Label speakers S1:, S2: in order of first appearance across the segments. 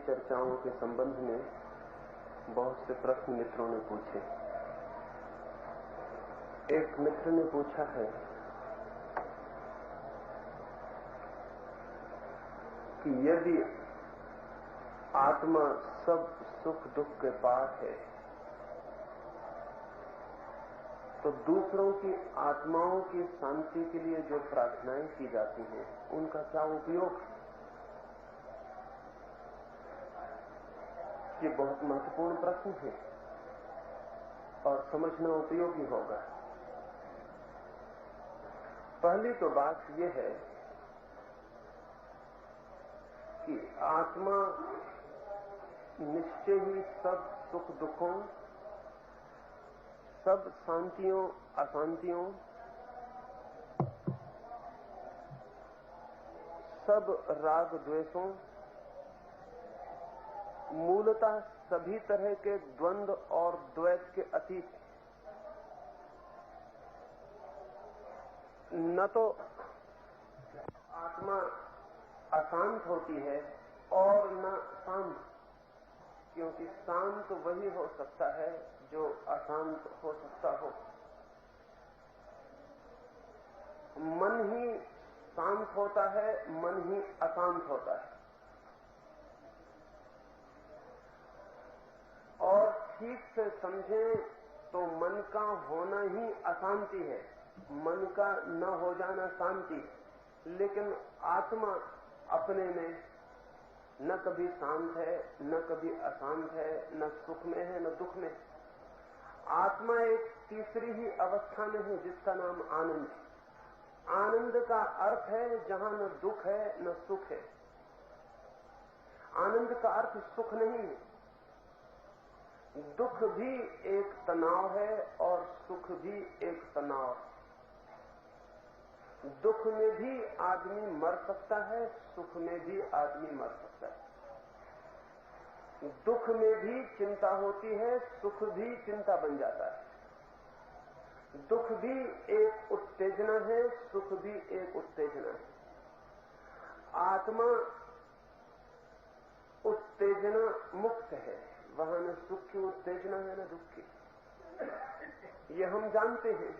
S1: चर्चाओं के संबंध में बहुत से प्रश्न मित्रों ने पूछे। एक मित्र ने पूछा है कि यदि आत्मा सब सुख दुख के पार है तो दूसरों की आत्माओं की शांति के लिए जो प्रार्थनाएं की जाती हैं उनका क्या उपयोग है? ये बहुत महत्वपूर्ण प्रश्न है और समझना उपयोगी होगा। पहली तो बात यह है कि आत्मा निश्चय ही सब सुख दुखों, सब शांतियों अशांतियों, सब राग द्वेषों, मूलतः सभी तरह के द्वंद्व और द्वैत के अतीत। न तो आत्मा अशांत होती है और न शांत, क्योंकि शांत वही हो सकता है जो अशांत हो सकता हो। मन ही शांत होता है, मन ही अशांत होता है। और ठीक से समझें तो मन का होना ही अशांति है, मन का न हो जाना शांति। लेकिन आत्मा अपने में न कभी शांत है, न कभी अशांत है, न सुख में है न दुख में। आत्मा एक तीसरी ही अवस्था में है जिसका नाम आनंद है। आनंद का अर्थ है जहां न दुख है न सुख है। आनंद का अर्थ सुख नहीं है। दुख भी एक तनाव है और सुख भी एक तनाव है। दुख में भी आदमी मर सकता है, सुख में भी आदमी मर सकता है। दुख में भी चिंता होती है, सुख भी चिंता बन जाता है। दुख भी एक उत्तेजना है, सुख भी एक उत्तेजना है। आत्मा उत्तेजना मुक्त है, वहां न सुख की उत्तेजना है न दुख की। ये हम जानते हैं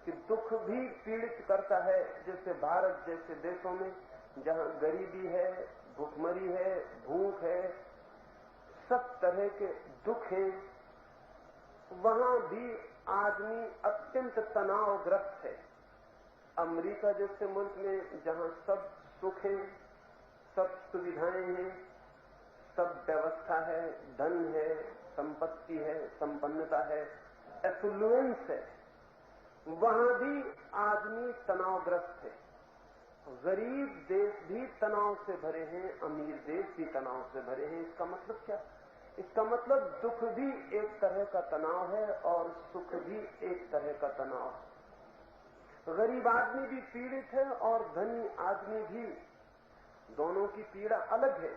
S1: कि दुख भी पीड़ित करता है। जैसे भारत जैसे देशों में जहां गरीबी है, भुखमरी है, भूख है, सब तरह के दुख हैं, वहां भी आदमी अत्यंत तनावग्रस्त है। अमेरिका जैसे मुल्क में जहां सब सुख है, सब सुविधाएं हैं, सब व्यवस्था है, धन है, संपत्ति है, संपन्नता है, एफ्लुएंस है, वहां भी आदमी तनावग्रस्त है। गरीब देश भी तनाव से भरे हैं, अमीर देश भी तनाव से भरे हैं। इसका मतलब क्या? इसका मतलब दुख भी एक तरह का तनाव है और सुख भी एक तरह का तनाव है। गरीब आदमी भी पीड़ित है और धनी आदमी भी। दोनों की पीड़ा अलग है।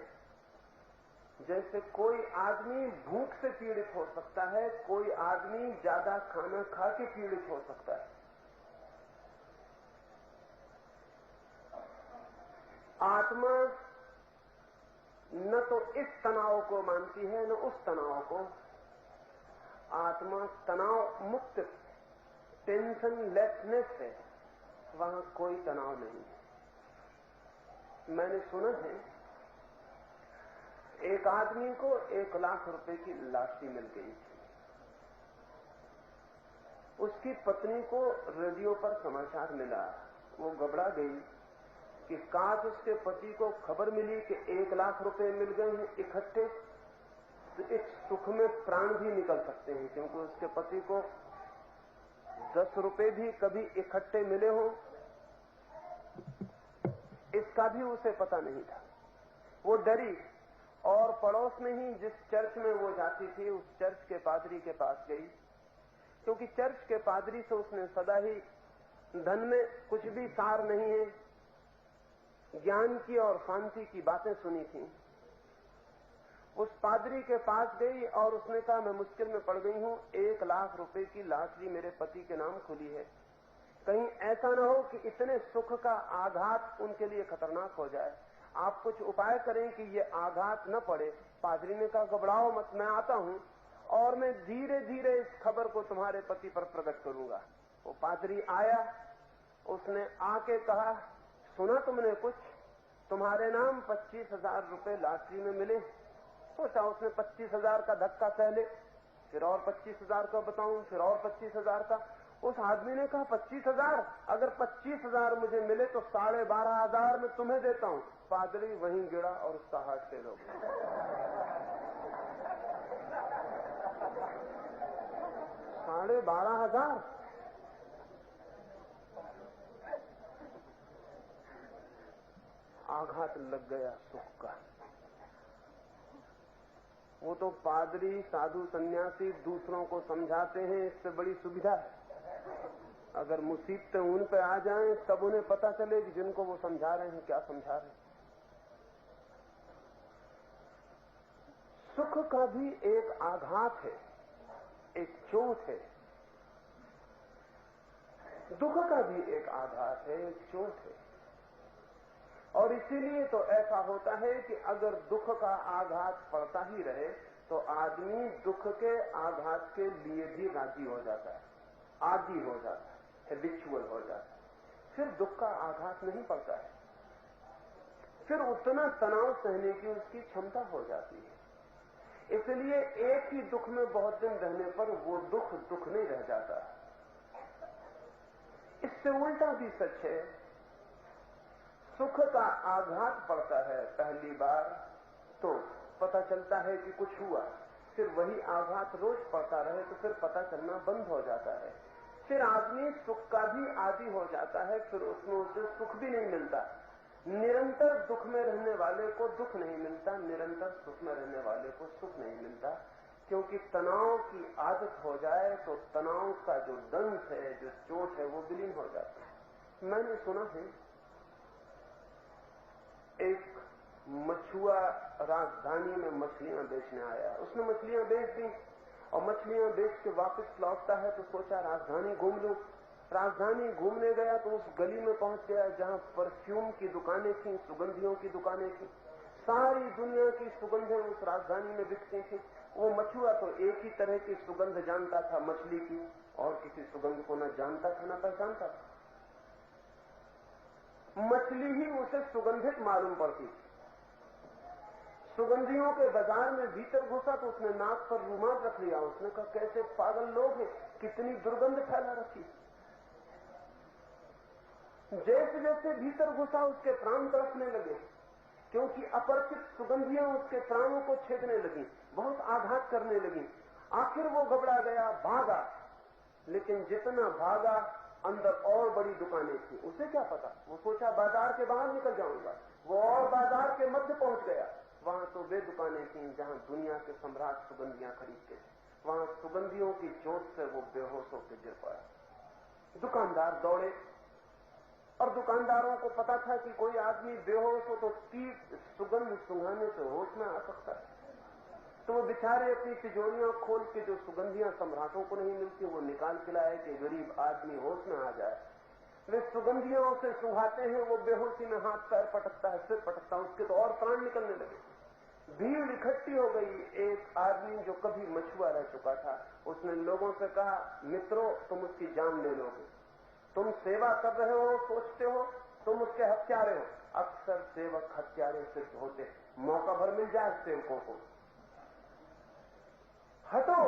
S1: जैसे कोई आदमी भूख से पीड़ित हो सकता है, कोई आदमी ज्यादा खाना खा के पीड़ित हो सकता है। आत्मा न तो इस तनाव को मानती है न उस तनाव को। आत्मा तनाव मुक्त, टेंशन लेसनेस है, वहां कोई तनाव नहीं है। मैंने सुना है एक आदमी को 1 लाख रुपए की लाटरी मिल गई थी। उसकी पत्नी को रेडियो पर समाचार मिला, वो घबरा गई कि काश उसके पति को खबर मिली कि 1 लाख रुपए मिल गए हैं इकट्ठे, तो इस सुख में प्राण भी निकल सकते हैं, क्योंकि उसके पति को 10 रुपए भी कभी इकट्ठे मिले हों इसका भी उसे पता नहीं था। वो डरी और पड़ोस में ही जिस चर्च में वो जाती थी उस चर्च के पादरी के पास गई, क्योंकि चर्च के पादरी से उसने सदा ही धन में कुछ भी सार नहीं है, ज्ञान की और शांति की बातें सुनी थी। उस पादरी के पास गई और उसने कहा, मैं मुश्किल में पड़ गई हूं, 1 लाख रुपए की लाटरी मेरे पति के नाम खुली है, कहीं ऐसा न हो कि इतने सुख का आघात उनके लिए खतरनाक हो जाए। आप कुछ उपाय करें कि ये आघात न पड़े। पादरी ने कहा घबराओ मत, मैं आता हूं और मैं धीरे धीरे इस खबर को तुम्हारे पति पर प्रकट करूंगा। वो पादरी आया, उसने आके कहा सुना तुमने कुछ, तुम्हारे नाम 25,000 रुपए लॉटरी में मिले। सोचा उसने 25,000 का धक्का सह ले, फिर और 25,000 का बताऊं, फिर और 25,000 का। उस आदमी ने कहा 25,000, अगर 25,000 मुझे मिले तो 12,500 मैं तुम्हें देता हूं। पादरी वहीं गिरा और उसका हार्ट फेल हो गया। 12,500 आघात लग गया सुख का। वो तो पादरी साधु सन्यासी दूसरों को समझाते हैं, इससे बड़ी सुविधा है। अगर मुसीबतें उन पे आ जाएं तब उन्हें पता चले कि जिनको वो समझा रहे हैं क्या समझा रहे हैं। सुख का भी एक आघात है, एक चोट है। दुख का भी एक आघात है, एक चोट है। और इसीलिए तो ऐसा होता है कि अगर दुख का आघात पड़ता ही रहे तो आदमी दुख के आघात के लिए भी राजी हो जाता है, आदी हो जाता है, हैबिचुअल हो जाता है। फिर दुख का आघात नहीं पड़ता है, फिर उतना तनाव सहने की उसकी क्षमता हो जाती है। इसलिए एक ही दुख में बहुत दिन रहने पर वो दुख दुख नहीं रह जाता। इससे उल्टा भी सच है, सुख का आघात पड़ता है पहली बार तो पता चलता है कि कुछ हुआ, फिर वही आघात रोज पड़ता रहे तो फिर पता चलना बंद हो जाता है। फिर आदमी सुख का भी आदी हो जाता है, फिर उसमें उसे सुख भी नहीं मिलता। निरंतर दुख में रहने वाले को दुख नहीं मिलता, निरंतर सुख में रहने वाले को सुख नहीं मिलता, क्योंकि तनाव की आदत हो जाए तो तनाव का जो दंश है, जो चोट है, वो विलीन हो जाता है। मैंने सुना है एक मछुआ राजधानी में मछलियां बेचने आया। उसने मछलियां बेच दी और मछलियां बेच के वापस लौटता है तो सोचा राजधानी घूम लूं। राजधानी घूमने गया तो उस गली में पहुंच गया जहां परफ्यूम की दुकानें थी, सुगंधियों की दुकानें थी। सारी दुनिया की सुगंधें उस राजधानी में बिकती थी। वो मछुआ तो एक ही तरह की सुगंध जानता था, मछली की, और किसी सुगंध को न जानता था न पहचानता था। मछली ही उसे सुगंधित मालूम पड़ती थी। सुगंधियों के बाजार में भीतर घुसा तो उसने नाक पर रुमाल रख लिया। उसने कहा कैसे पागल लोग हैं, कितनी दुर्गंध फैला रखी। जैसे जैसे भीतर घुसा उसके प्राण तड़पने लगे, क्योंकि अपरिचित सुगंधियां उसके प्राणों को छेदने लगी, बहुत आघात करने लगी। आखिर वो घबरा गया, भागा, लेकिन जितना भागा अंदर और बड़ी दुकानें थी। उसे क्या पता, वो सोचा बाजार के बाहर निकल जाऊंगा। वो और बाजार के मध्य पहुंच गया। वहां तो वे दुकानें थी जहां दुनिया के सम्राट सुगंधियां खरीदते थे। वहां सुगंधियों की चोट से वो बेहोश होकर गिर पड़ा। दुकानदार दौड़े और दुकानदारों को पता था कि कोई आदमी बेहोश हो तो 30 सुगंध सुंघाने से होश में आ सकता है। तो वो बेचारे अपनी तिजोरियां खोल के जो सुगंधियां सम्राटों को नहीं मिलती वो निकाल के लाए कि गरीब आदमी होश में आ जाए। वे सुगंधियां उसे सुंघाते हैं, वो बेहोशी में हाथ पैर पटकता है, सिर पटकता है, उसके तो और प्राण निकलने लगे। भीड़ इकट्ठी हो गई। एक आदमी जो कभी मछुआ रह चुका था उसने लोगों से कहा, मित्रों तुम उसकी जान ले लोगे, तुम सेवा कर रहे हो, सोचते हो तुम उसके हत्यारे हो। अक्सर सेवक हत्यारे सिद्ध होते, मौका भर मिल जाए सेवकों को। हटो,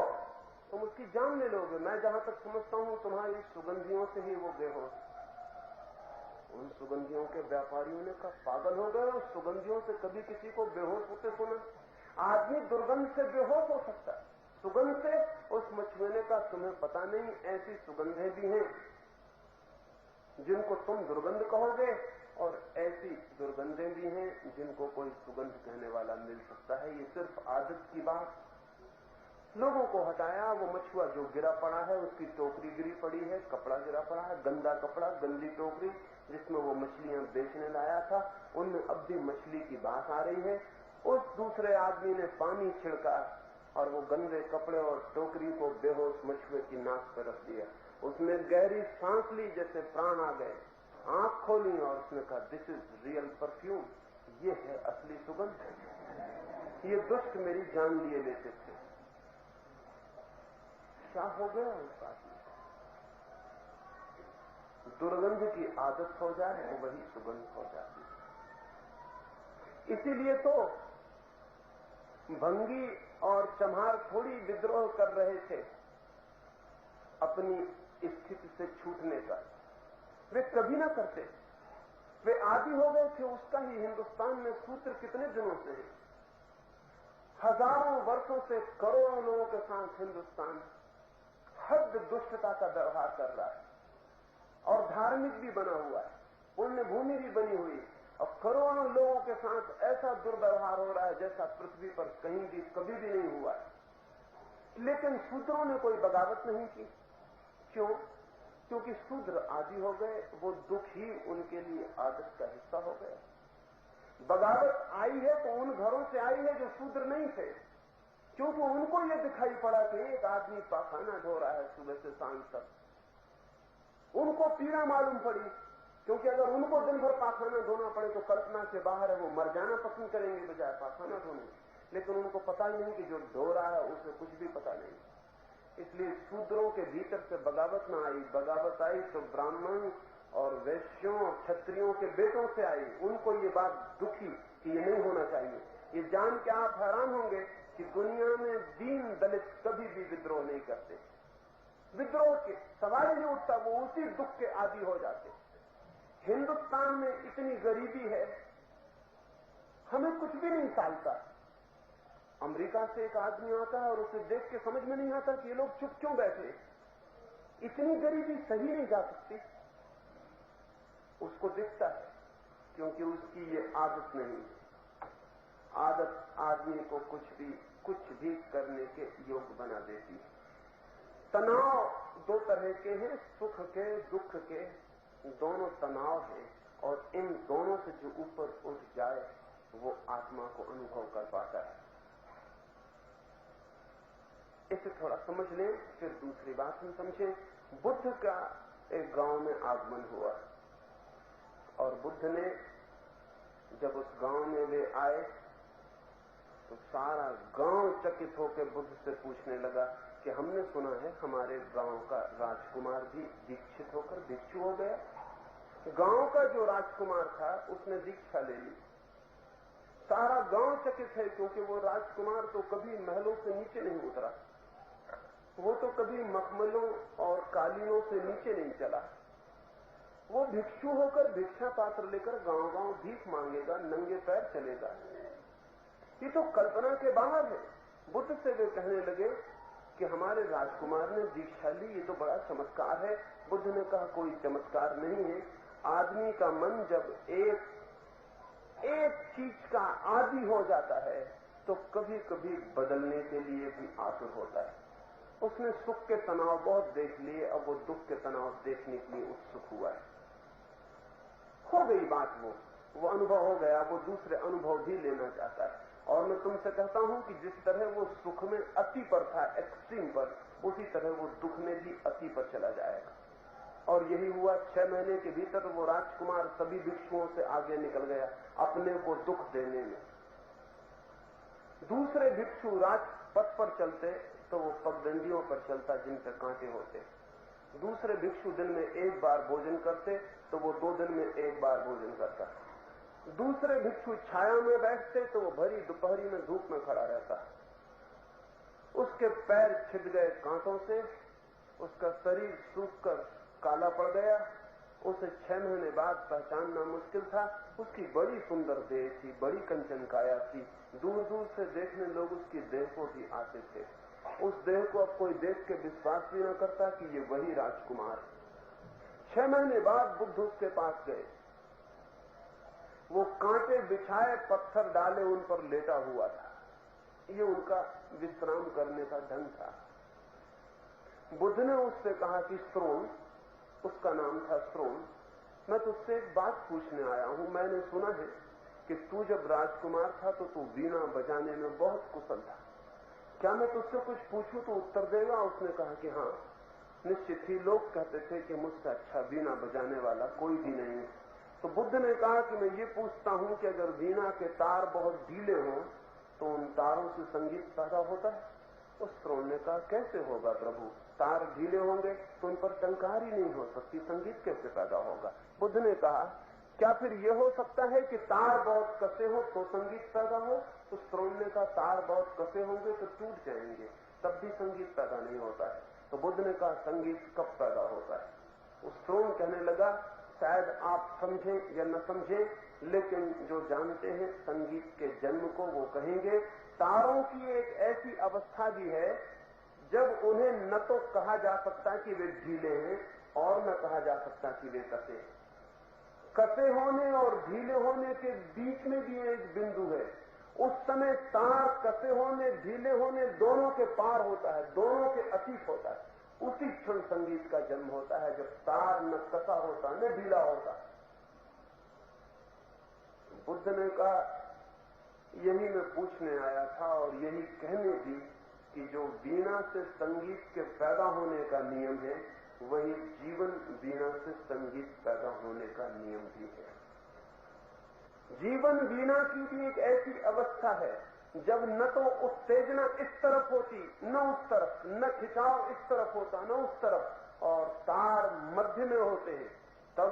S1: तुम उसकी जान ले लोगे। मैं जहां तक समझता हूं तुम्हारी सुगंधियों से ही वो बेहोश। उन सुगंधियों के व्यापारियों ने कहा पागल हो गए, उस सुगंधियों से कभी किसी को बेहोश होते सुना? आदमी दुर्गंध से बेहोश हो सकता है, सुगंध से। उस मछुए ने कहा तुम्हें पता नहीं, ऐसी सुगंधें भी हैं जिनको तुम दुर्गंध कहोगे, और ऐसी दुर्गंधें भी हैं जिनको कोई सुगंध कहने वाला मिल सकता है। ये सिर्फ आदत की बात। लोगों को हटाया। वो मछुआ जो गिरा पड़ा है उसकी टोकरी गिरी पड़ी है, कपड़ा गिरा पड़ा है, गंदा कपड़ा, गंदी टोकरी जिसमें वो मछलियां बेचने लाया था, उनमें अब भी मछली की बात आ रही है। उस दूसरे आदमी ने पानी छिड़का और वो गंदे कपड़े और टोकरी को बेहोश मछुए की नाक पर रख दिया। उसने गहरी सांस ली, जैसे प्राण आ गए, आंख खोली और उसने कहा दिस इज रियल परफ्यूम, ये है असली सुगंध। ये दुष्ट मेरी जान लिए लेते थे, क्या हो गया उस आदमी को? दुर्गंध की आदत हो जाए तो वही सुगंध हो जाती है। इसीलिए तो भंगी और चम्हार थोड़ी विद्रोह कर रहे थे अपनी स्थिति से छूटने का, वे कभी ना करते। वे आदी हो गए थे उसका ही। हिंदुस्तान में सूत्र कितने दिनों से है, हजारों वर्षों से करोड़ों लोगों के साथ हिंदुस्तान हद दुष्टता का व्यवहार कर रहा है और धार्मिक भी बना हुआ है, पुण्य भूमि भी बनी हुई है, और करोड़ों लोगों के साथ ऐसा दुर्व्यवहार हो रहा है जैसा पृथ्वी पर कहीं भी कभी भी नहीं हुआ है। लेकिन शूद्रों ने कोई बगावत नहीं की। क्यों? क्योंकि शूद्र आदी हो गए, वो दुख ही उनके लिए आदत का हिस्सा हो गया। बगावत आई है तो उन घरों से आई है जो शूद्र नहीं थे, क्योंकि उनको ये दिखाई पड़ा कि एक आदमी पाखाना धो रहा है सुबह से सांझ तक। उनको पीड़ा मालूम पड़ी, क्योंकि अगर उनको दिन भर पाखाना धोना पड़े तो कल्पना से बाहर है, वो मर जाना पसंद करेंगे बजाय पाखाना धोने। लेकिन उनको पता ही नहीं कि जो धो रहा है उसे कुछ भी पता नहीं। इसलिए शूद्रों के भीतर से बगावत न आई। बगावत आई तो ब्राह्मण और वैश्यों क्षत्रियों के बेटों से आई। उनको ये बात दुखी कि ये नहीं होना चाहिए। ये जान के आप हैरान होंगे कि दुनिया में दीन दलित कभी भी विद्रोह नहीं करते। विद्रोह के सवाल नहीं उठता, वो उसी दुख के आदी हो जाते। हिंदुस्तान में इतनी गरीबी है, हमें कुछ भी नहीं सालता। अमेरिका से एक आदमी आता है और उसे देख के समझ में नहीं आता कि ये लोग चुप क्यों बैठे। इतनी गरीबी सही नहीं जा सकती। उसको दिखता है क्योंकि उसकी ये आदत नहीं है। आदत आदमी को कुछ भी करने के योग बना देती है। तनाव दो तरह के हैं, सुख के दुख के, दोनों तनाव हैं, और इन दोनों से जो ऊपर उठ जाए वो आत्मा को अनुभव कर पाता है। इसे थोड़ा समझ लें, फिर दूसरी बात हम समझें। बुद्ध का एक गांव में आगमन हुआ और बुद्ध ने जब उस गांव में वे आए तो सारा गांव चकित होकर बुद्ध से पूछने लगा कि हमने सुना है हमारे गांव का राजकुमार भी दीक्षित होकर भिक्षु हो गया। गांव का जो राजकुमार था उसने दीक्षा ले ली। सारा गांव चकित है क्योंकि वो राजकुमार तो कभी महलों से नीचे नहीं उतरा, वो तो कभी मखमलों और कालीनों से नीचे नहीं चला। वो भिक्षु होकर भिक्षा पात्र लेकर गांव गांव भीख मांगेगा, नंगे पैर चलेगा। ये तो कल्पना के बाहर है। बुद्ध से वे कहने लगे कि हमारे राजकुमार ने दीक्षा ली, ये तो बड़ा चमत्कार है। बुद्ध ने कहा कोई चमत्कार नहीं है। आदमी का मन जब एक चीज का आदी हो जाता है तो कभी कभी बदलने के लिए भी आतुर होता है। उसने सुख के तनाव बहुत देख लिए, अब वो दुख के तनाव देखने के लिए उत्सुक हुआ है। हो गई बात, वो अनुभव हो गया, वो दूसरे अनुभव भी लेना चाहता है। और मैं तुमसे कहता हूं कि जिस तरह वो सुख में अति पर था, एक्सट्रीम पर, उसी तरह वो दुख में भी अति पर चला जाएगा। और यही हुआ। 6 महीने के भीतर वो राजकुमार सभी भिक्षुओं से आगे निकल गया अपने को दुख देने में। दूसरे भिक्षु राजपथ पर चलते तो वो पगडंडियों पर चलता जिन पर कांटे होते। दूसरे भिक्षु दिन में एक बार भोजन करते तो वो 2 दिन में एक बार भोजन करता। दूसरे भिक्षु छाया में बैठते तो वो भरी दोपहरी में धूप में खड़ा रहता। उसके पैर छिद गए कांटों से, उसका शरीर सूखकर काला पड़ गया। उसे 6 महीने बाद पहचानना मुश्किल था। उसकी बड़ी सुंदर देह थी, बड़ी कंचन काया थी। दूर दूर से देखने लोग उसकी देह को भी आते थे। उस देह को अब कोई देख के विश्वास भी न करता कि ये वही राजकुमार। 6 महीने बाद बुद्ध उसके पास गए। वो कांटे बिछाए, पत्थर डाले, उन पर लेटा हुआ था। ये उनका विश्राम करने का ढंग था। बुद्ध ने उससे कहा कि श्रोण, उसका नाम था श्रोण, मैं तुझसे एक बात पूछने आया हूं। मैंने सुना है कि तू जब राजकुमार था तो तू वीणा बजाने में बहुत कुशल था। क्या मैं तुझसे कुछ पूछूं तो उत्तर देगा? उसने कहा कि हाँ, निश्चित ही। लोग कहते थे कि मुझसे अच्छा वीणा बजाने वाला कोई भी नहीं है। तो बुद्ध ने कहा कि मैं ये पूछता हूं कि अगर वीणा के तार बहुत ढीले हों तो उन तारों से संगीत पैदा होता है? उस श्रोण ने कहा कैसे होगा प्रभु, तार ढीले होंगे तो उन पर टंकार ही नहीं हो सकती, संगीत कैसे पैदा होगा? बुद्ध ने कहा क्या फिर यह हो सकता है कि तार बहुत कसे हो तो संगीत पैदा हो? तो श्रोण ने कहा तार बहुत कसे होंगे तो टूट जाएंगे, तब भी संगीत पैदा नहीं होता है। तो बुद्ध ने कहा संगीत कब पैदा होता है? उस श्रोण कहने लगा शायद आप समझें या न समझें, लेकिन जो जानते हैं संगीत के जन्म को वो कहेंगे तारों की एक ऐसी अवस्था भी है जब उन्हें न तो कहा जा सकता कि वे ढीले हैं और न कहा जा सकता कि वे कसे हैं। कसे होने और ढीले होने के बीच में भी एक बिंदु है। उस समय तार कसे होने ढीले होने दोनों के पार होता है, दोनों के अतीत होता है। उसी क्षण संगीत का जन्म होता है जब तार न कसा होता न ढीला होता। बुद्ध ने कहा यही मैं पूछने आया था और यही कहने भी कि जो वीणा से संगीत के पैदा होने का नियम है वही जीवन वीणा से संगीत पैदा होने का नियम भी है। जीवन वीणा की भी एक ऐसी अवस्था है जब न तो उत्तेजना इस तरफ होती न उस तरफ, न खिंचाव इस तरफ होता न उस तरफ, और तार मध्य में होते हैं, तब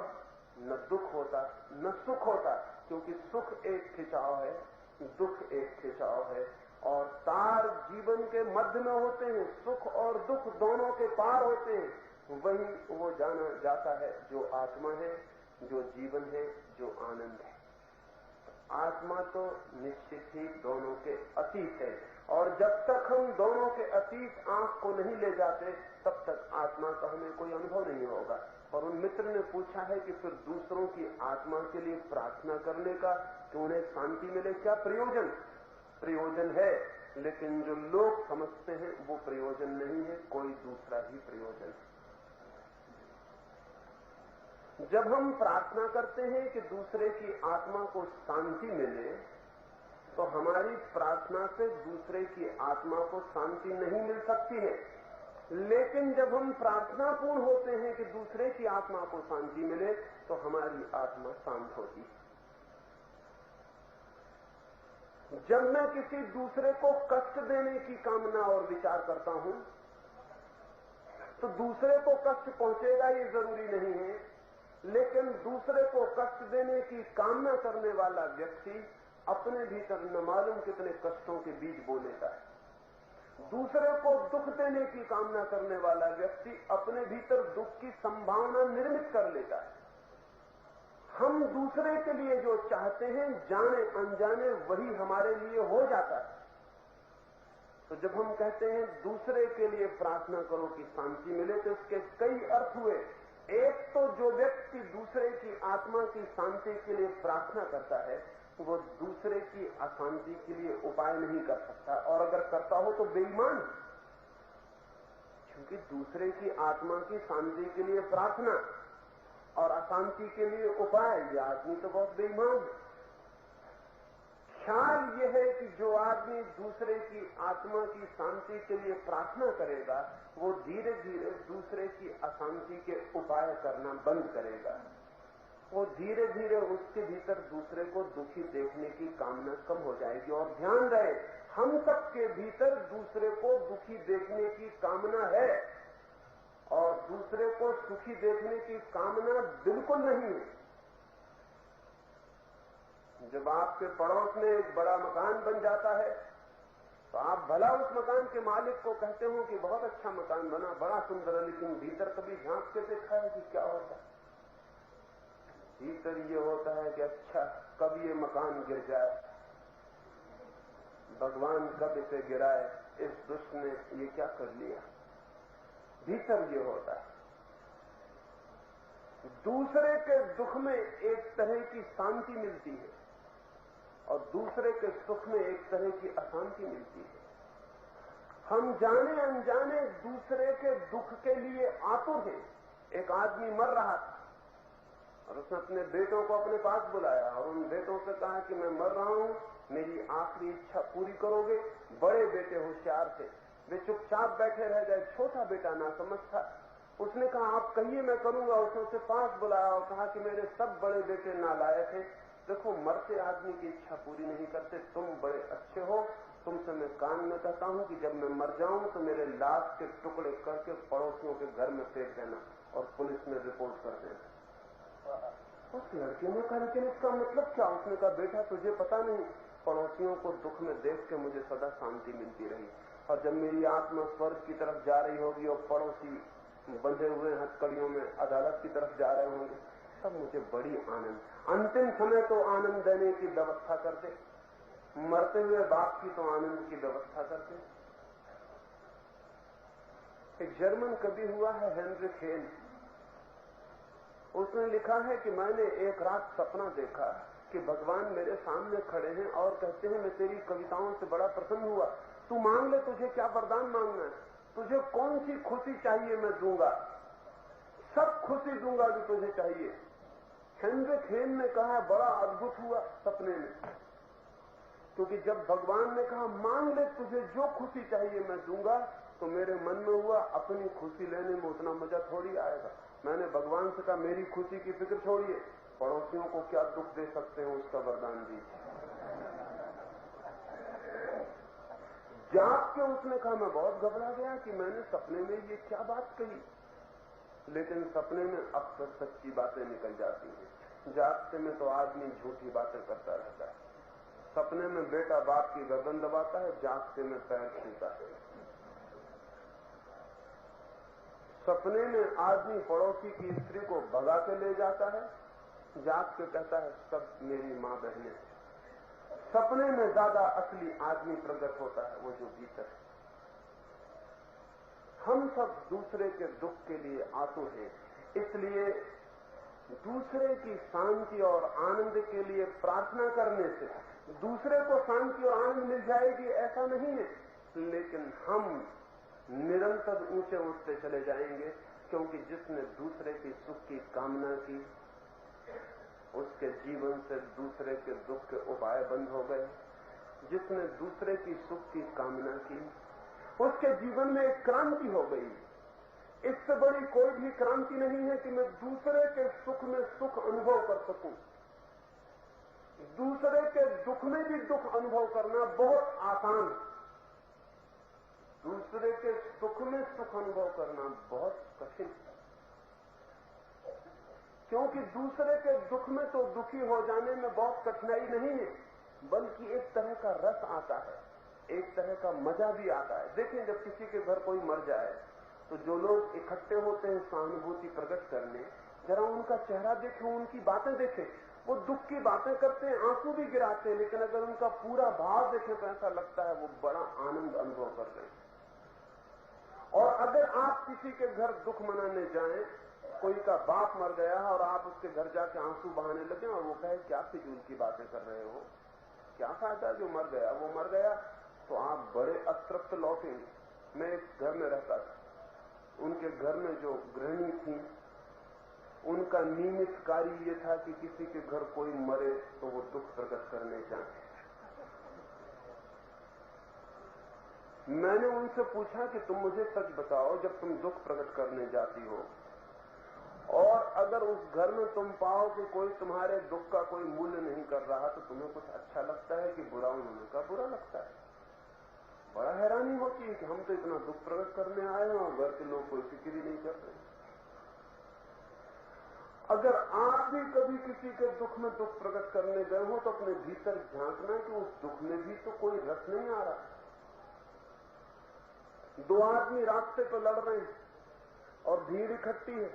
S1: न दुख होता न सुख होता, क्योंकि सुख एक खिंचाव है, दुख एक खिंचाव है, और तार जीवन के मध्य में होते हैं, सुख और दुख दोनों के पार होते हैं। वही वो जाना जाता है जो आत्मा है, जो जीवन है, जो आनंद है। आत्मा तो निश्चित ही दोनों के अतीत है, और जब तक हम दोनों के अतीत आंख को नहीं ले जाते तब तक आत्मा का हमें कोई अनुभव नहीं होगा। और उन मित्र ने पूछा है कि फिर दूसरों की आत्मा के लिए प्रार्थना करने का कि उन्हें शांति मिले क्या प्रयोजन? प्रयोजन है, लेकिन जो लोग समझते हैं वो प्रयोजन नहीं है, कोई दूसरा ही प्रयोजन है। जब हम प्रार्थना करते हैं कि दूसरे की आत्मा को शांति मिले, तो हमारी प्रार्थना से दूसरे की आत्मा को शांति नहीं मिल सकती है। लेकिन जब हम प्रार्थनापूर्ण होते हैं कि दूसरे की आत्मा को शांति मिले, तो हमारी आत्मा शांत होती है। जब मैं किसी दूसरे को कष्ट देने की कामना और विचार करता हूं, तो दूसरे को कष्ट पहुंचेगा ये जरूरी नहीं है, लेकिन दूसरे को कष्ट देने की कामना करने वाला व्यक्ति अपने भीतर न मालूम कितने कष्टों के बीज बो लेता है। दूसरे को दुख देने की कामना करने वाला व्यक्ति अपने भीतर दुख की संभावना निर्मित कर लेता है। हम दूसरे के लिए जो चाहते हैं जाने अनजाने वही हमारे लिए हो जाता है। तो जब हम कहते हैं दूसरे के लिए प्रार्थना करो कि शांति मिले, तो इसके कई अर्थ हुए। एक तो जो व्यक्ति दूसरे की आत्मा की शांति के लिए प्रार्थना करता है वो दूसरे की अशांति के लिए उपाय नहीं कर सकता, और अगर करता हो तो बेईमान, क्योंकि दूसरे की आत्मा की शांति के लिए प्रार्थना और अशांति के लिए उपाय, यह आदमी तो बहुत बेईमान है। ख्याल यह है कि जो आदमी दूसरे की आत्मा की शांति के लिए प्रार्थना करेगा वो धीरे धीरे दूसरे की अशांति के उपाय करना बंद करेगा। वो धीरे धीरे उसके भीतर दूसरे को दुखी देखने की कामना कम हो जाएगी। और ध्यान रहे, हम सबके भीतर दूसरे को दुखी देखने की कामना है, और दूसरे को सुखी देखने की कामना बिल्कुल नहीं है। जब आपके पड़ोस में एक बड़ा मकान बन जाता है तो आप भला उस मकान के मालिक को कहते हो कि बहुत अच्छा मकान बना, बड़ा सुंदर है, लेकिन भीतर कभी झांक के देखा है कि क्या होता है? भीतर ये होता है कि अच्छा कब ये मकान गिर जाए, भगवान कब इसे गिराए, इस दुष्ट ने ये क्या कर लिया। भीतर ये होता है। दूसरे के दुख में एक तरह की शांति मिलती है और दूसरे के सुख में एक तरह की अशांति मिलती है। हम जाने अनजाने दूसरे के दुख के लिए आतुर हैं। एक आदमी मर रहा था और उसने अपने बेटों को अपने पास बुलाया और उन बेटों से कहा कि मैं मर रहा हूं, मेरी आखिरी इच्छा पूरी करोगे? बड़े बेटे होशियार थे, वे चुपचाप बैठे रह गए। छोटा बेटा नासमझ था, उसने कहा आप कहिए मैं करूंगा। उसने उसे पास बुलाया और कहा कि मेरे सब बड़े बेटे नालायक हैं, देखो मरते आदमी की इच्छा पूरी नहीं करते, तुम बड़े अच्छे हो, तुमसे मैं कान में कहता हूं कि जब मैं मर जाऊं तो मेरे लाश के टुकड़े करके पड़ोसियों के घर में फेंक देना और पुलिस में रिपोर्ट कर देना। उस लड़के ने कहा लेकिन इसका मतलब क्या? उसने कहा बेटा तुझे पता नहीं, पड़ोसियों को दुख में देख के मुझे सदा शांति मिलती रही, और जब मेरी आत्मा स्वर्ग की तरफ जा रही होगी और पड़ोसी बंधे हुए हथकड़ियों में अदालत की तरफ जा रहे होंगे, तब मुझे बड़ी आनंद। अंतिम समय तो आनंद देने की व्यवस्था करते, मरते हुए बाप की तो आनंद की व्यवस्था करते। एक जर्मन कवि हुआ है हेनरिक हेन, उसने लिखा है कि मैंने एक रात सपना देखा कि भगवान मेरे सामने खड़े हैं और कहते हैं मैं तेरी कविताओं से बड़ा प्रसन्न हुआ, तू मांग ले, तुझे क्या वरदान मांगना है, तुझे कौन सी खुशी चाहिए मैं दूंगा, सब खुशी दूंगा जो तुझे चाहिए। हेनरिक हेन ने कहा बड़ा अद्भुत हुआ सपने में, क्योंकि जब भगवान ने कहा मांग ले तुझे जो खुशी चाहिए मैं दूंगा, तो मेरे मन में हुआ अपनी खुशी लेने में उतना मजा थोड़ी आएगा। मैंने भगवान से कहा मेरी खुशी की फिक्र छोड़िए, पड़ोसियों को क्या दुख दे सकते हैं उसका वरदान दीजिए। जाग के उसने कहा मैं बहुत घबरा गया कि मैंने सपने में ये क्या बात कही, लेकिन सपने में अक्सर सच्ची बातें निकल जाती हैं, जागते में तो आदमी झूठी बातें करता रहता है। सपने में बेटा बाप की गर्दन दबाता है, जागते में पैर छूता है। सपने में आदमी पड़ोसी की स्त्री को भगा के ले जाता है, जाग के कहता है सब मेरी मां बहनें। सपने में ज्यादा असली आदमी प्रकट होता है, वो जो भीतर है। हम सब दूसरे के दुख के लिए आतुर हैं, इसलिए दूसरे की शांति और आनंद के लिए प्रार्थना करने से दूसरे को शांति और आनंद मिल जाएगी ऐसा नहीं है, लेकिन हम निरंतर ऊंचे उठते चले जाएंगे, क्योंकि जिसने दूसरे की सुख की कामना की उसके जीवन से दूसरे के दुख के उपाय बंद हो गए। जिसने दूसरे की सुख की कामना की उसके जीवन में एक क्रांति हो गई। इससे बड़ी कोई भी क्रांति नहीं है कि मैं दूसरे के सुख में सुख अनुभव कर सकूं। दूसरे के दुख में भी दुख अनुभव करना बहुत आसान, दूसरे के सुख में सुख अनुभव करना बहुत कठिन, क्योंकि दूसरे के दुख में तो दुखी हो जाने में बहुत कठिनाई नहीं है, बल्कि एक तरह का रस आता है, एक तरह का मजा भी आता है। देखिए जब किसी के घर कोई मर जाए तो जो लोग इकट्ठे होते हैं सहानुभूति प्रकट करने, जरा उनका चेहरा देखें, उनकी बातें देखें, वो दुख की बातें करते हैं, आंसू भी गिराते हैं, लेकिन अगर उनका पूरा भाव देखें तो ऐसा लगता है वो बड़ा आनंद अनुभव कर रहे हैं। और अगर आप किसी के घर दुख मनाने जाएं, कोई का बाप मर गया और आप उसके घर जाके आंसू बहाने लगे और वो कहे क्या फिजूल की बातें कर रहे हो, क्या फायदा, जो मर गया वो मर गया, तो आप बड़े अतृप्त लौटेंगे। मैं एक घर में रहता था, उनके घर में जो गृहिणी थी उनका नियमित कार्य ये था कि किसी के घर कोई मरे तो वो दुख प्रकट करने जाए। मैंने उनसे पूछा कि तुम मुझे सच बताओ, जब तुम दुख प्रकट करने जाती हो और अगर उस घर में तुम पाओ कि कोई तुम्हारे दुख का कोई मूल्य नहीं कर रहा, तो तुम्हें कुछ अच्छा लगता है कि बुरा? उन्होंने कहा बुरा लगता है। बड़ा हैरानी होती है कि हम तो इतना दुख प्रकट करने आए हैं और घर के लोग कोई फिक्र ही नहीं कर रहे। अगर आप भी कभी किसी के दुख में दुख प्रकट करने गए हो तो अपने भीतर झांकना कि उस दुख में भी तो कोई रस नहीं आ रहा। दो आदमी रास्ते पर लड़ रहे हैं और भीड़ इकट्ठी है,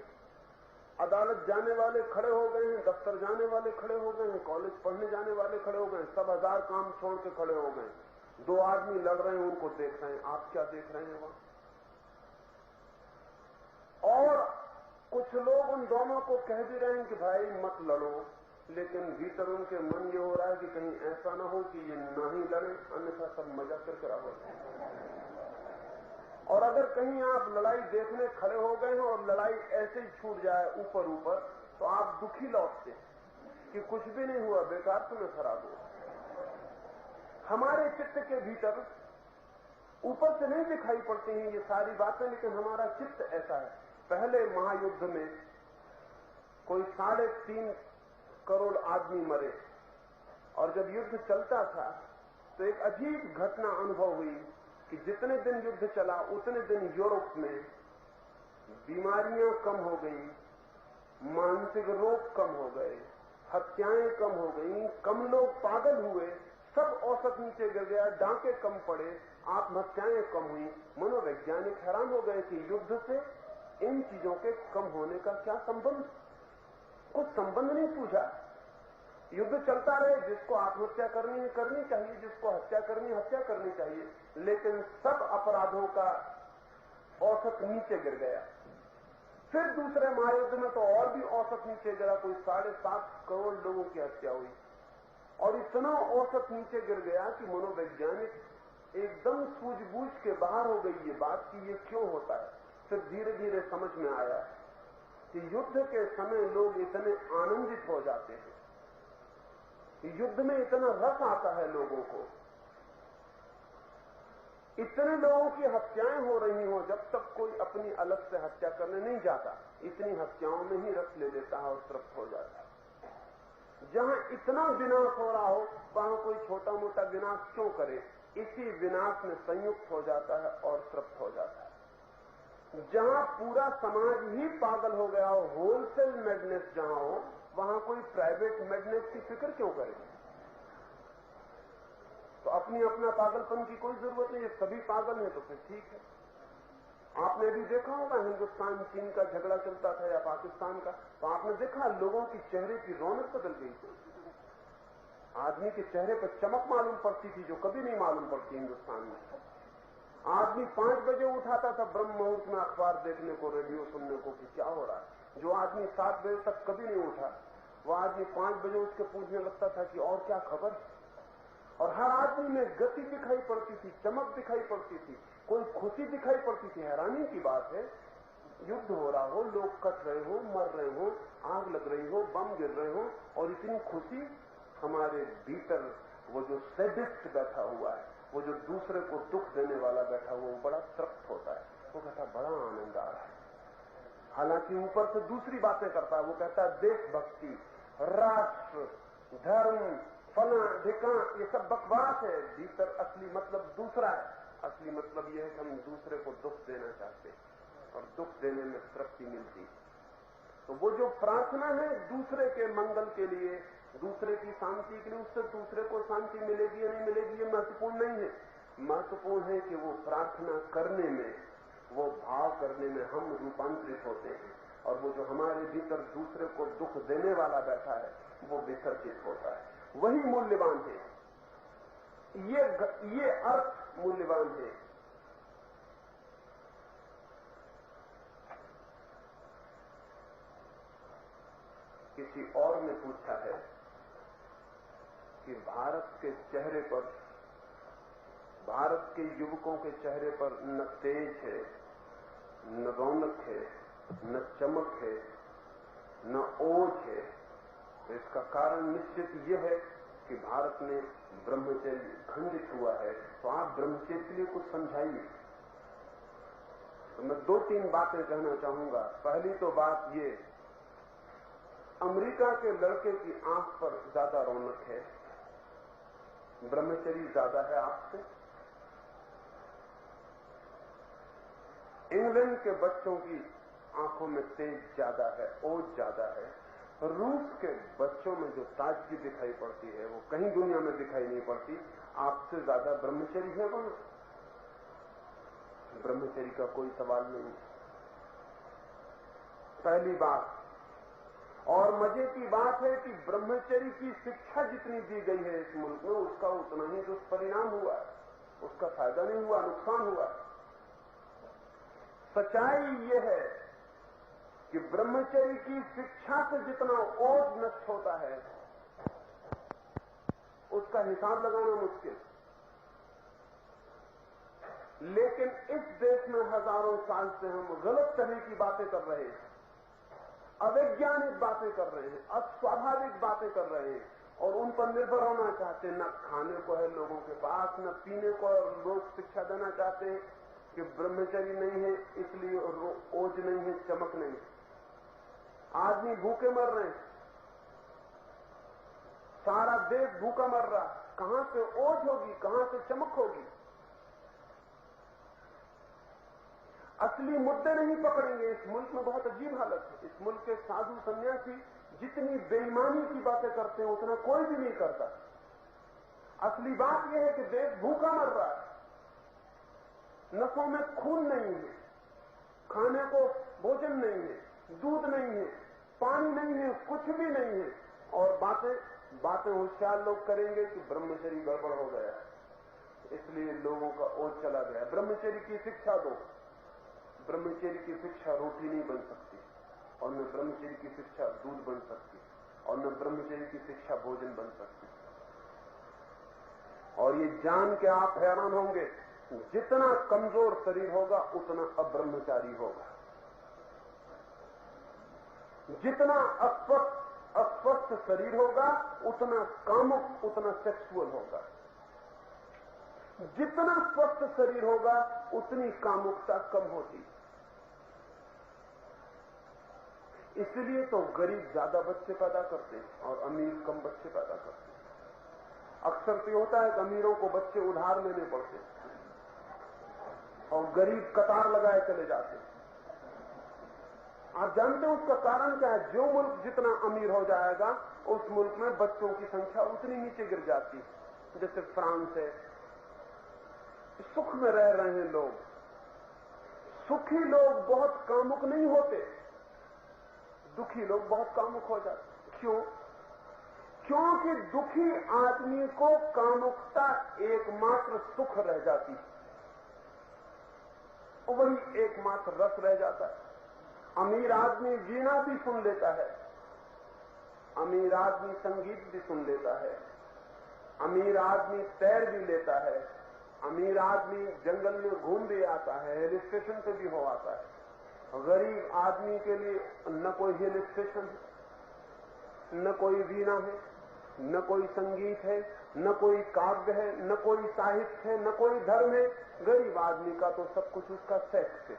S1: अदालत जाने वाले खड़े हो गए हैं, दफ्तर जाने वाले खड़े हो गए हैं, कॉलेज पढ़ने जाने वाले खड़े हो गए हैं, सब हजार काम छोड़ के खड़े हो गए। दो आदमी लड़ रहे हैं, उनको देख रहे हैं। आप क्या देख रहे हैं वहां? और कुछ लोग उन दोनों को कह भी रहे हैं कि भाई मत लड़ो, लेकिन भीतर उनके मन ये हो रहा है कि कहीं ऐसा ना हो कि ये ना ही लड़े, अन्यथा सब मजा करके हो जाए। और अगर कहीं आप लड़ाई देखने खड़े हो गए हैं और लड़ाई ऐसे ही छूट जाए ऊपर ऊपर, तो आप दुखी लौटते कि कुछ भी नहीं हुआ, बेकार तुम्हें खराब हुआ। हमारे चित्त के भीतर ऊपर से नहीं दिखाई पड़ती हैं ये सारी बातें, लेकिन हमारा चित्त ऐसा है पहले महायुद्ध में कोई 3.5 करोड़ आदमी मरे, और जब युद्ध चलता था तो एक अजीब घटना अनुभव हुई कि जितने दिन युद्ध चला उतने दिन यूरोप में बीमारियां कम हो गई, मानसिक रोग कम हो गए, हत्याएं कम हो गई, कम लोग पागल हुए, सब औसत नीचे गिर गया, डांके कम पड़े, आत्महत्याएं कम हुई। मनोवैज्ञानिक हैरान हो गए कि युद्ध से इन चीजों के कम होने का क्या संबंध? कुछ संबंध नहीं सूझा। युद्ध चलता रहे, जिसको आत्महत्या करनी है करनी चाहिए, जिसको हत्या करनी है हत्या करनी चाहिए, लेकिन सब अपराधों का औसत नीचे गिर गया। फिर दूसरे महायुद्ध में तो और भी औसत नीचे गिरा, कोई 7.5 करोड़ लोगों की हत्या हुई, और इतना औसत नीचे गिर गया कि मनोवैज्ञानिक एकदम सूझबूझ के बाहर हो गई ये बात कि ये क्यों होता है। फिर धीरे धीरे समझ में आया कि युद्ध के समय लोग इतने आनंदित हो जाते हैं, युद्ध में इतना रस आता है लोगों को, इतने लोगों की हत्याएं हो रही हो, जब तक कोई अपनी अलग से हत्या करने नहीं जाता, इतनी हत्याओं में ही रस ले लेता है और तृप्त हो जाता है। जहां इतना विनाश हो रहा हो वहां कोई छोटा मोटा विनाश क्यों करे, इसी विनाश में संयुक्त हो जाता है और तृप्त हो जाता है। जहां पूरा समाज ही पागल हो गया हो, होलसेल मैडनेस जहां हो, वहां कोई प्राइवेट मैडनेस की फिक्र क्यों करे? तो अपनी अपना पागलपन की कोई जरूरत नहीं है, सभी पागल हैं तो फिर ठीक है। आपने भी देखा होगा हिंदुस्तान चीन का झगड़ा चलता था या पाकिस्तान का, तो आपने देखा लोगों की चेहरे की रौनक बदल गई थी, आदमी के चेहरे पर चमक मालूम पड़ती थी जो कभी नहीं मालूम पड़ती हिंदुस्तान में। आदमी 5 बजे उठाता था ब्रह्म मुहूर्त में अखबार देखने को, रेडियो सुनने को कि क्या हो रहा है। जो आदमी 7 बजे तक कभी नहीं उठा, वो आदमी 5 बजे उठ के पूछने लगता था कि और क्या खबर। और हर आदमी में गति दिखाई पड़ती थी, चमक दिखाई पड़ती थी, कोई खुशी दिखाई पड़ती थी। हैरानी की बात है, युद्ध हो रहा हो, लोग कट रहे हो, मर रहे हो, आग लग रही हो, बम गिर रहे हो, और इतनी खुशी। हमारे भीतर वो जो सैडिस्ट बैठा हुआ है, वो जो दूसरे को दुख देने वाला बैठा हुआ, वो बड़ा तृप्त होता है, वो कहता बड़ा आनंद आ रहा है। हालांकि ऊपर से दूसरी बातें करता है, वो कहता है देशभक्ति, राष्ट्र, धर्म, फला ढिकान, ये सब बकवास है। भीतर असली मतलब दूसरा है। असली मतलब यह है कि हम दूसरे को दुख देना चाहते हैं और दुख देने में तृप्ति मिलती। तो वो जो प्रार्थना है दूसरे के मंगल के लिए, दूसरे की शांति के लिए, उससे दूसरे को शांति मिलेगी या नहीं मिलेगी ये महत्वपूर्ण नहीं है। महत्वपूर्ण है कि वो प्रार्थना करने में, वो भाव करने में हम रूपांतरित होते हैं, और वो जो हमारे भीतर दूसरे को दुख देने वाला बैठा है वो विसर्जित होता है। वही मूल्यवान है, ये अर्थ मूल्यवान है। किसी और ने पूछा है कि भारत के चेहरे पर, भारत के युवकों के चेहरे पर न तेज है, न रौनक है, न चमक है, न ओज है। तो इसका कारण निश्चित यह है कि भारत में ब्रह्मचर्य खंडित हुआ है। तो आप ब्रह्मचर्य के लिए कुछ समझाइए। तो मैं 2-3 बातें कहना चाहूंगा। पहली तो बात ये, अमेरिका के लड़के की आंख पर ज्यादा रौनक है, ब्रह्मचर्य ज्यादा है आपसे। इंग्लैंड के बच्चों की आंखों में तेज ज्यादा है, ओज ज्यादा है। रूस के बच्चों में जो ताजगी दिखाई पड़ती है वो कहीं दुनिया में दिखाई नहीं पड़ती। आपसे ज्यादा ब्रह्मचर्य है वहां, ब्रह्मचर्य का कोई सवाल नहीं। पहली बात। और मजे की बात है कि ब्रह्मचर्य की शिक्षा जितनी दी गई है इस मुल्क में, उसका उतना ही दुष्परिणाम हुआ है, उसका फायदा नहीं हुआ, नुकसान हुआ है। सच्चाई ये है कि ब्रह्मचर्य की शिक्षा से जितना ओज नष्ट होता है उसका हिसाब लगाना मुश्किल। लेकिन इस देश में हजारों साल से हम गलत तरह की बातें कर रहे हैं, अवैज्ञानिक बातें कर रहे हैं, अस्वाभाविक बातें कर रहे हैं, और उन पर निर्भर होना चाहते हैं। न खाने को है लोगों के पास, न पीने को, और लोग शिक्षा देना चाहते हैं कि ब्रह्मचर्य नहीं है इसलिए ओज नहीं है, चमक नहीं है। आदमी भूखे मर रहे हैं, सारा देश भूखा मर रहा, कहां से ओज होगी, कहां से चमक होगी? असली मुद्दे नहीं पकड़ेंगे। इस मुल्क में बहुत अजीब हालत है। इस मुल्क के साधु सन्यासी जितनी बेईमानी की बातें करते हैं उतना कोई भी नहीं करता। असली बात यह है कि देश भूखा मर रहा है, नसों में खून नहीं है, खाने को भोजन नहीं है, दूध नहीं है, पानी नहीं है, कुछ भी नहीं है, और बातें होशियार लोग करेंगे कि ब्रह्मचर्य गड़बड़ हो गया, इसलिए लोगों का ओझ चला गया। ब्रह्मचर्य की शिक्षा दो। ब्रह्मचर्य की शिक्षा रोटी नहीं बन सकती, और न ब्रह्मचर्य की शिक्षा दूध बन सकती, और न ब्रह्मचर्य की शिक्षा भोजन बन सकती। और ये जान के आप हैरान होंगे, जितना कमजोर शरीर होगा उतना अब्रह्मचारी होगा, जितना अस्वस्थ शरीर होगा उतना कामुक, उतना सेक्सुअल होगा, जितना स्वस्थ शरीर होगा उतनी कामुकता कम होती। इसलिए तो गरीब ज्यादा बच्चे पैदा करते हैं और अमीर कम बच्चे पैदा करते हैं। अक्सर तो होता है कि अमीरों को बच्चे उधार लेने पड़ते हैं और गरीब कतार लगाए चले जाते हैं। आप जानते हैं उसका कारण क्या है? जो मुल्क जितना अमीर हो जाएगा उस मुल्क में बच्चों की संख्या उतनी नीचे गिर जाती है। जैसे फ्रांस है, सुख में रह रहे हैं लोग। सुखी लोग बहुत कामुक नहीं होते, दुखी लोग बहुत कामुक हो जाते। क्यों? क्योंकि दुखी आदमी को कामुकता एकमात्र सुख रह जाती है, वही एकमात्र रस रह जाता है। अमीर आदमी वीणा भी सुन लेता है, अमीर आदमी संगीत भी सुन लेता है, अमीर आदमी तैर भी लेता है, अमीर आदमी जंगल में घूम भी आता है, हिल स्टेशन पे भी हो आता है। गरीब आदमी के लिए न कोई हिल स्टेशन है, न कोई वीणा है, न कोई संगीत है, न कोई काव्य है, न कोई साहित्य है, न कोई धर्म है। गरीब आदमी का तो सब कुछ उसका सेक्स है,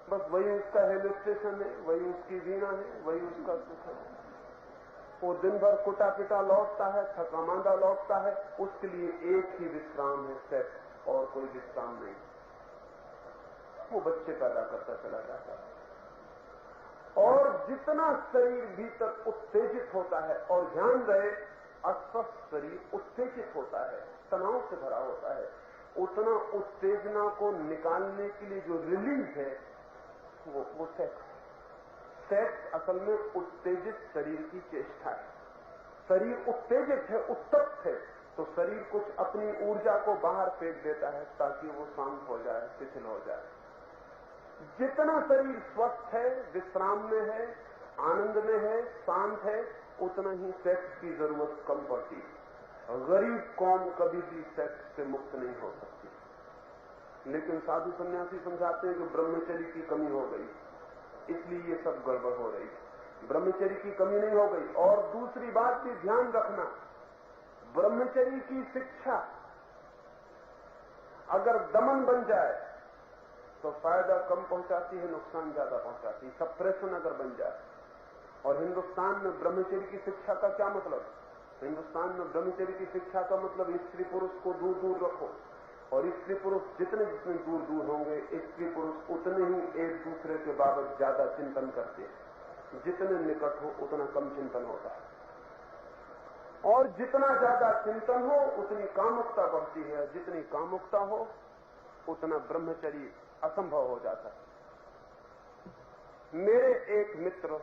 S1: बस वही उसका हिल स्टेशन है, वही उसकी वीणा है, वही उसका सुख है। वो दिन भर कुटा पिटा लौटता है, थका मांदा लौटता है, उसके लिए एक ही विश्राम है, सेक्स, और कोई विश्राम नहीं। वो बच्चे पैदा करता चला जाता है, और जितना शरीर भीतर उत्तेजित होता है, और ध्यान रहे अस्वस्थ शरीर उत्तेजित होता है, तनाव से भरा होता है, उतना उत्तेजना को निकालने के लिए जो रिलीज है वो सेक्स असल में उत्तेजित शरीर की चेष्टा है। शरीर उत्तेजित है, उत्तप्त है, तो शरीर कुछ अपनी ऊर्जा को बाहर फेंक देता है ताकि वो शांत हो जाए, शिथिल हो जाए। जितना शरीर स्वस्थ है, विश्राम में है, आनंद में है, शांत है, उतना ही सेक्स की जरूरत कम पड़ती है। गरीब कौम कभी भी सेक्स से मुक्त नहीं हो सकती। लेकिन साधु सन्यासी समझाते हैं कि ब्रह्मचर्य की कमी हो गई, इसलिए ये सब गड़बड़ हो रही है। ब्रह्मचर्य की कमी नहीं हो गई। और दूसरी बात भी ध्यान रखना, ब्रह्मचर्य की शिक्षा अगर दमन बन जाए तो फायदा कम पहुंचाती है, नुकसान ज्यादा पहुंचाती है। सप्रेशन अगर बन जाए, और हिंदुस्तान में ब्रह्मचर्य की शिक्षा का क्या मतलब? हिंदुस्तान में ब्रह्मचर्य की शिक्षा का मतलब स्त्री पुरुष को दूर दूर रखो, और स्त्री पुरुष जितने जितने दूर दूर होंगे, स्त्री पुरुष उतने ही एक दूसरे के बाबत ज्यादा चिंतन करते हैं। जितने निकट हो उतना कम चिंतन होता है, और जितना ज्यादा चिंतन हो उतनी कामुकता बढ़ती है, जितनी कामुकता हो उतना ब्रह्मचर्य असंभव हो जाता है। मेरे एक मित्र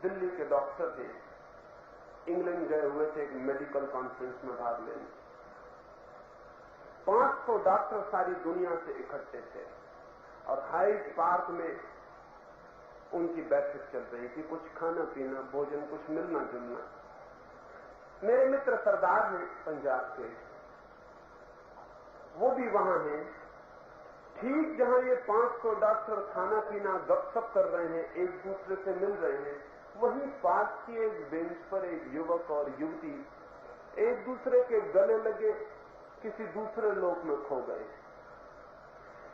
S1: दिल्ली के डॉक्टर थे, इंग्लैंड गए हुए थे एक मेडिकल कॉन्फ्रेंस में भाग लेने। 500 डॉक्टर सारी दुनिया से इकट्ठे थे, और हाइड पार्क में उनकी बैठक चल रही थी। कुछ खाना पीना, भोजन, कुछ मिलना जुलना। मेरे मित्र सरदार हैं पंजाब के, वो भी वहां हैं। ठीक जहां ये 500 डॉक्टर खाना पीना गपशप कर रहे हैं, एक दूसरे से मिल रहे हैं, वहीं पास की एक बेंच पर एक युवक और युवती एक दूसरे के गले लगे किसी दूसरे लोक में खो गए।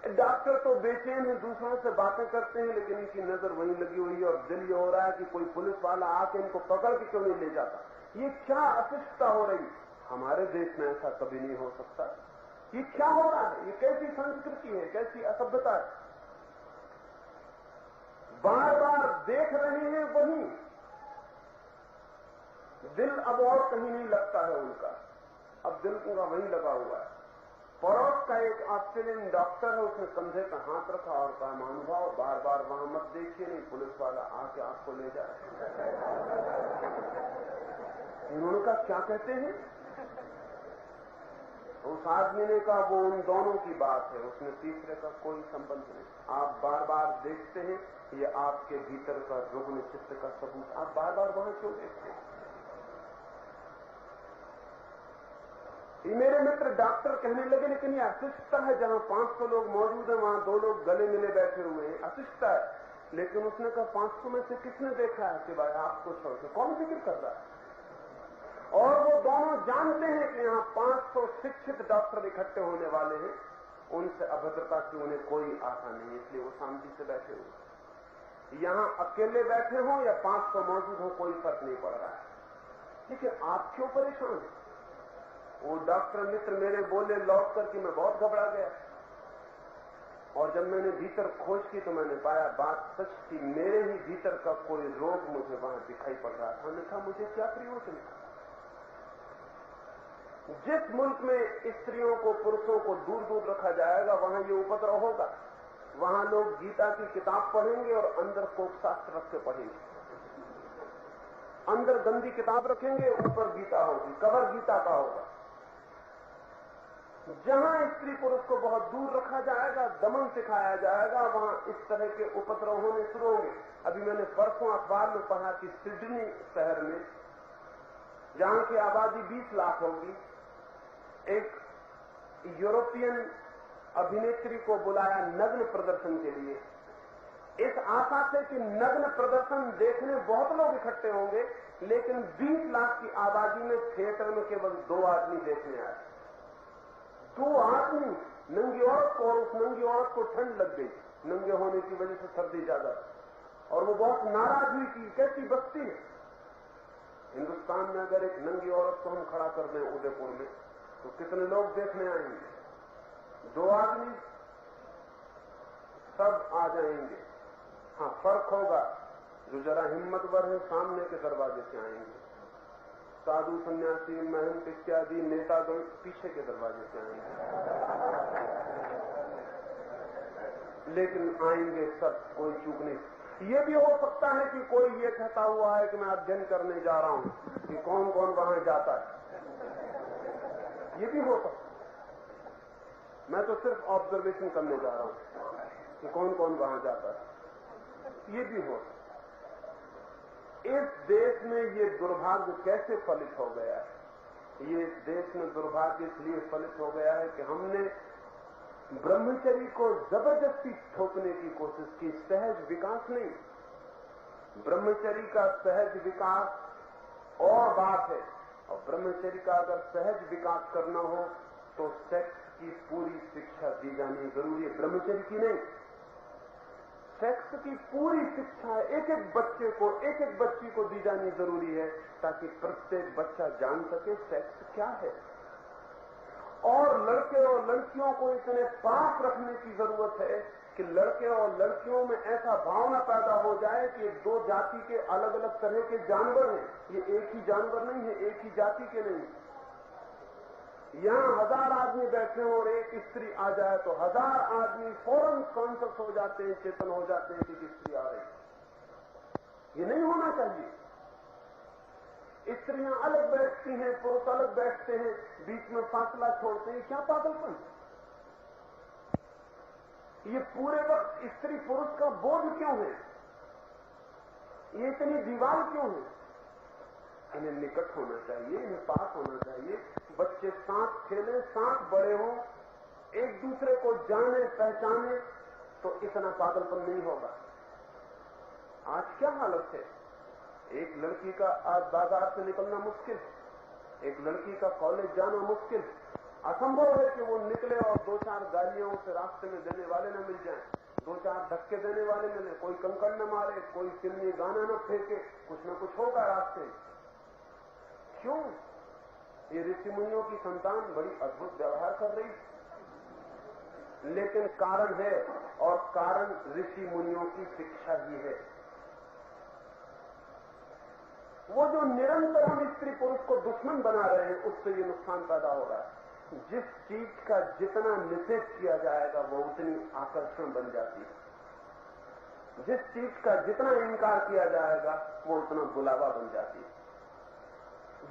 S1: डॉक्टर तो बेचैन है, दूसरों से बातें करते हैं, लेकिन इनकी नजर वहीं लगी हुई है और दिल ये हो रहा है कि कोई पुलिस वाला आके इनको पकड़ के क्यों नहीं ले जाता। ये क्या अशिष्टता हो रही, हमारे देश में ऐसा कभी नहीं हो सकता। ये क्या हो रहा है, ये कैसी संस्कृति है, कैसी असभ्यता है। बार बार देख रहे हैं वहीं, दिल अब और कहीं नहीं लगता है उनका, अब दिल पूरा वहीं लगा हुआ है। पड़ोस का एक ऑस्ट्रेलियन डॉक्टर है, उसने कंधे पर हाथ रखा और कहा, महानुभाव बार बार वहां मत देखिए, नहीं पुलिस वाला आके आपको ले जाए। उन्होंने कहा क्या कहते हैं? उस आदमी ने कहा वो उन दोनों की बात है, उसमें तीसरे का कोई संबंध नहीं। आप बार बार देखते हैं, ये आपके भीतर का रुग्ण चित्त का सबूत। आप बार बार वहां क्यों देखते हैं? ये मेरे मित्र डॉक्टर कहने लगे, लेकिन ये अशिष्टता है, जहां 500 लोग मौजूद हैं वहां 2 लोग गले मिले बैठे हुए हैं, अशिष्टता है। लेकिन उसने कहा 500 में से किसने देखा है सिवाय आपको छोड़ के? कौन फिक्र कर रहा है? और वो दोनों जानते हैं कि यहाँ 500 शिक्षित डॉक्टर इकट्ठे होने वाले हैं, उनसे अभद्रता की उन्हें कोई आशा नहीं, इसलिए वो शांति से बैठे हुए। यहां अकेले बैठे हों या 500 मौजूद हो, कोई फर्क नहीं पड़ रहा है। लेकिन आप क्यों परेशान हैं? वो डॉक्टर मित्र मेरे बोले लौट कर कि मैं बहुत घबरा गया, और जब मैंने भीतर खोज की तो मैंने पाया बात सच थी, मेरे ही भीतर का कोई रोग मुझे वहां दिखाई पड़ रहा था। मैंने कहा मुझे क्या प्रयोजन? जिस मुल्क में स्त्रियों को पुरुषों को दूर दूर रखा जाएगा वहां ये उपद्रव होगा। वहां लोग गीता की किताब पढ़ेंगे और अंदर कोक शास्त्र रख के पढ़ेंगे, अंदर गंदी किताब रखेंगे, ऊपर गीता होगी, कवर गीता का होगा। जहां स्त्री पुरुष को बहुत दूर रखा जाएगा, दमन सिखाया जाएगा, वहां इस तरह के उपद्रव होने शुरू होंगे। अभी मैंने परसों अखबार में पढ़ा कि सिडनी शहर में, जहां की आबादी 20 लाख होगी, एक यूरोपियन अभिनेत्री को बुलाया नग्न प्रदर्शन के लिए, इस आशा से कि नग्न प्रदर्शन देखने बहुत लोग इकट्ठे होंगे, लेकिन 20 लाख की आबादी में थिएटर में केवल 2 आदमी देखने आए। 2 आदमी, नंगी औरत को, और उस नंगी औरत को ठंड लग गई, नंगे होने की वजह से सर्दी ज्यादा, और वो बहुत नाराज हुई कि कैसी बस्ती है। हिंदुस्तान में अगर एक नंगी औरत को हम खड़ा कर दें उदयपुर में, तो कितने लोग देखने आएंगे? 2 आदमी, सब आ जाएंगे। हाँ, फर्क होगा, जो जरा हिम्मतवर है सामने के दरवाजे से आएंगे, साधु सन्यासी महंत इत्यादि नेतागण पीछे के दरवाजे से आएंगे, लेकिन आएंगे सब, कोई चूक नहीं। ये भी हो सकता है कि कोई ये कहता हुआ है कि मैं अध्ययन करने जा रहा हूं कि कौन कौन वहां जाता है, ये भी हो सकता है। मैं तो सिर्फ ऑब्जर्वेशन करने जा रहा हूं कि कौन कौन वहां जाता है, ये भी हो सकता है। इस देश में ये दुर्भाग्य कैसे फलित हो गया है? ये देश में दुर्भाग्य इसलिए फलित हो गया है कि हमने ब्रह्मचर्य को जबरदस्ती थोपने की कोशिश की, सहज विकास नहीं। ब्रह्मचर्य का सहज विकास और बात है, और ब्रह्मचर्य का अगर सहज विकास करना हो तो सेक्स की पूरी शिक्षा दी जानी जरूरी है, ब्रह्मचर्य की नहीं। सेक्स की पूरी शिक्षा एक एक बच्चे को, एक एक बच्ची को दी जानी जरूरी है, ताकि प्रत्येक बच्चा जान सके सेक्स क्या है। और लड़के और लड़कियों को इतने पास रखने की जरूरत है कि लड़के और लड़कियों में ऐसा भावना पैदा हो जाए कि 2 जाति के अलग अलग तरह के जानवर हैं, ये एक ही जानवर नहीं है, एक ही जाति के नहीं। यहां 1000 आदमी बैठे हो और एक स्त्री आ जाए तो 1000 आदमी फौरन कॉन्शियस हो जाते हैं, चेतन हो जाते हैं कि स्त्री आ रही। ये नहीं होना चाहिए। स्त्रियां अलग बैठती हैं, पुरुष अलग बैठते हैं, बीच में फासला छोड़ते हैं, क्या पागलपन। ये पूरे वक्त स्त्री पुरुष का बोध क्यों है? ये इतनी दीवार क्यों है? इन्हें निकट होना चाहिए, इन्हें पास होना चाहिए। बच्चे साथ खेलें, साथ बड़े हों, एक दूसरे को जाने पहचाने, तो इतना पागलपन नहीं होगा। आज क्या हालत है? एक लड़की का आज बाजार से निकलना मुश्किल, एक लड़की का कॉलेज जाना मुश्किल। असंभव है कि वो निकले और 2-4 गालियां उसे रास्ते में देने वाले न मिल जाएं, 2-4 धक्के देने वाले मिले, कोई कंकड़ न मारे, कोई चिमनी गाना न फेंके, कुछ न कुछ होगा रास्ते में। क्यों? ये ऋषि मुनियों की संतान बड़ी अद्भुत व्यवहार कर रही, लेकिन कारण है, और कारण ऋषि मुनियों की शिक्षा ही है। वो जो निरंतर हम स्त्री पुरुष को दुश्मन बना रहे हैं, उससे ये नुकसान पैदा हो रहा है। जिस चीज का जितना निषेध किया जाएगा वो उतनी आकर्षण बन जाती है, जिस चीज का जितना इनकार किया जाएगा वो उतना बुलावा बन जाती है।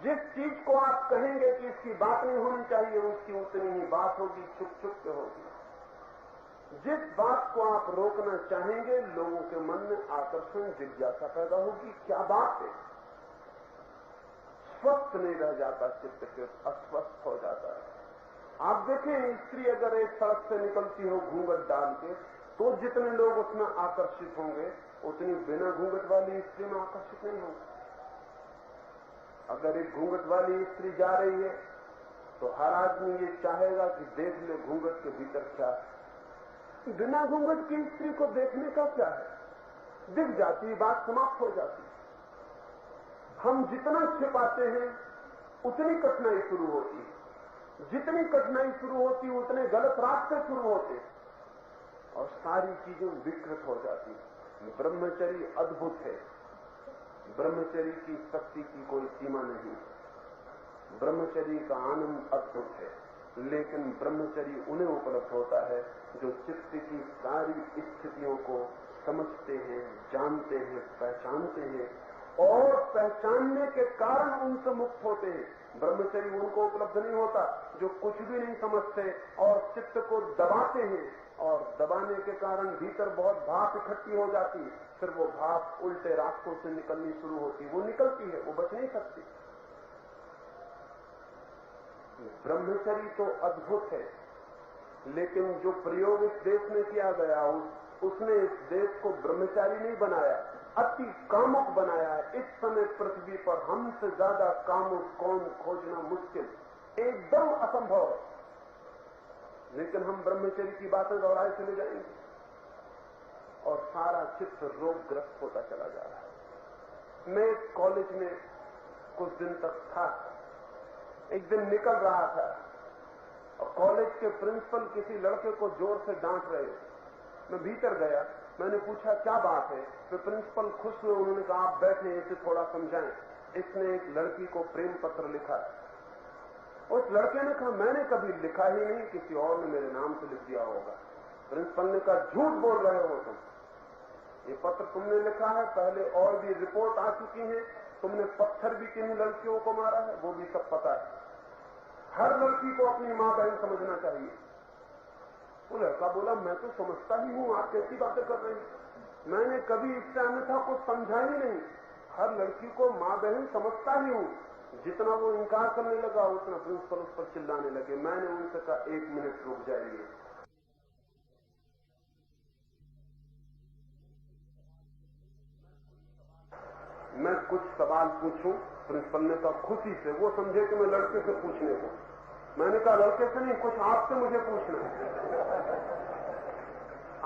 S1: जिस चीज को आप कहेंगे कि इसकी बात नहीं होनी चाहिए, उसकी उतनी ही बात होगी, छुप छुप के होगी। जिस बात को आप रोकना चाहेंगे, लोगों के मन में आकर्षण, जिज्ञासा पैदा होगी, क्या बात है। स्वस्थ नहीं रह जाता चित्त, के अस्वस्थ हो जाता है। आप देखें, स्त्री अगर एक सड़क से निकलती हो घूंघट डाल के, तो जितने लोग उसमें आकर्षित होंगे, उतनी बिना घूंघट वाली स्त्री में आकर्षित नहीं होंगे। अगर एक घूंघट वाली स्त्री जा रही है तो हर आदमी ये चाहेगा कि देख ले घूंघट के भीतर क्या है। बिना घूंघट की स्त्री को देखने का क्या है, दिख जाती, बात समाप्त हो जाती। हम जितना छिपाते हैं उतनी कठिनाई शुरू होती है, जितनी कठिनाई शुरू होती है उतने गलत रास्ते शुरू होते और सारी चीजें विकृत हो जाती है। ब्रह्मचर्य अद्भुत है, ब्रह्मचर्य की शक्ति की कोई सीमा नहीं, ब्रह्मचर्य का आनंद अद्भुत है, लेकिन ब्रह्मचर्य उन्हें उपलब्ध होता है जो चित्त की सारी स्थितियों को समझते हैं, जानते हैं, पहचानते हैं और पहचानने के कारण उनसे मुक्त होते हैं। ब्रह्मचर्य उनको उपलब्ध नहीं होता जो कुछ भी नहीं समझते और चित्त को दबाते हैं, और दबाने के कारण भीतर बहुत भाप इकट्ठी हो जाती है, फिर वो भाप उल्टे रास्तों से निकलनी शुरू होती है। वो निकलती है, वो बच नहीं सकती। ब्रह्मचर्य तो अद्भुत है, लेकिन जो प्रयोग इस देश में किया गया उसने इस देश को ब्रह्मचारी नहीं बनाया, अति कामुक बनाया है। इस समय पृथ्वी पर हमसे ज्यादा कामुक कौन खोजना मुश्किल, एकदम असंभव है। लेकिन हम ब्रह्मचर्य की बातें दोहराए चले जाएंगे और सारा चित्त रोगग्रस्त होता चला जा रहा है। मैं कॉलेज में कुछ दिन तक था, एक दिन निकल रहा था और कॉलेज के प्रिंसिपल किसी लड़के को जोर से डांट रहे थे। मैं भीतर गया, मैंने पूछा क्या बात है, तो प्रिंसिपल खुश हुए, उन्होंने कहा आप बैठे, इसे थोड़ा समझाएं। इसने एक लड़की को प्रेम पत्र लिखा है। उस लड़के ने कहा मैंने कभी लिखा ही नहीं, किसी और ने मेरे नाम से लिख दिया होगा। प्रिंसिपल ने कहा झूठ बोल रहे हो तुम, ये पत्र तुमने लिखा है, पहले और भी रिपोर्ट आ चुकी है, तुमने पत्थर भी किन लड़कियों को मारा है, वो भी सब पता है। हर लड़की को अपनी मां बहन समझना चाहिए। वो लड़का बोला मैं तो समझता ही हूं, आप कैसी बातें कर रहे हैं, मैंने कभी इससे अन्यथा कुछ समझा ही नहीं, हर लड़की को मां बहन समझता ही हूं। जितना वो इनकार करने लगा उतना प्रिंसिपल उस पर चिल्लाने लगे। मैंने उनसे कहा 1 मिनट रुक जाइए। मैं कुछ सवाल पूछूं? प्रिंसिपल ने कहा खुशी से, वो समझे कि मैं लड़के से पूछने को। मैंने कहा लड़के से नहीं, कुछ आपसे मुझे पूछना है।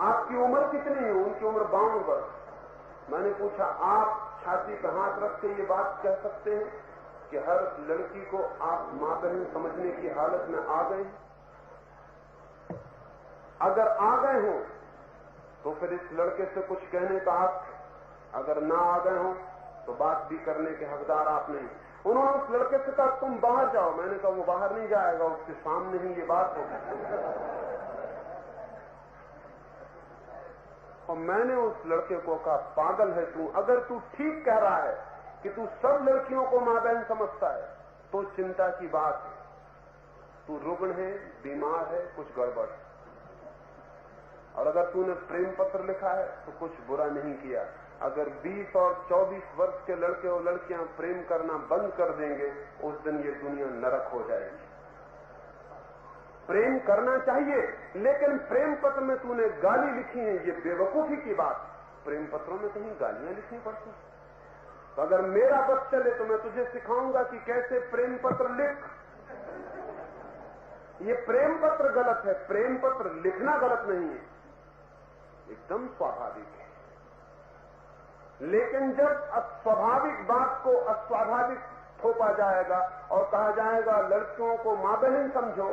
S1: आपकी उम्र कितनी है? उनकी उम्र 52 वर्ष। मैंने पूछा आप छाती पर हाथ रख के ये बात कह सकते हैं कि हर लड़की को आप मां बहन समझने की हालत में आ गए? अगर आ गए हो तो फिर इस लड़के से कुछ कहने का हक, अगर ना आ गए हो तो बात भी करने के हकदार आप नहीं। उन्होंने उस लड़के से कहा तुम बाहर जाओ। मैंने कहा वो बाहर नहीं जाएगा, उसके सामने ही ये बात होगी। और मैंने उस लड़के को कहा पागल है तू, अगर तू ठीक कह रहा है कि तू सब लड़कियों को मां बहन समझता है तो चिंता की बात है, तू रुग्ण है, बीमार है, कुछ गड़बड़। और अगर तूने प्रेम पत्र लिखा है तो कुछ बुरा नहीं किया। अगर 20 और 24 वर्ष के लड़के और लड़कियां प्रेम करना बंद कर देंगे उस दिन ये दुनिया नरक हो जाएगी। प्रेम करना चाहिए, लेकिन प्रेम पत्र में तूने गाली लिखी है, ये बेवकूफी की बात। प्रेम पत्रों में कहीं गालियां लिखनी पड़ती? तो अगर मेरा बस चले तो मैं तुझे सिखाऊंगा कि कैसे प्रेम पत्र लिख। ये प्रेम पत्र गलत है, प्रेम पत्र लिखना गलत नहीं है, एकदम स्वाभाविक है। लेकिन जब अस्वाभाविक बात को अस्वाभाविक थोपा जाएगा और कहा जाएगा लड़कियों को मां बहन समझो,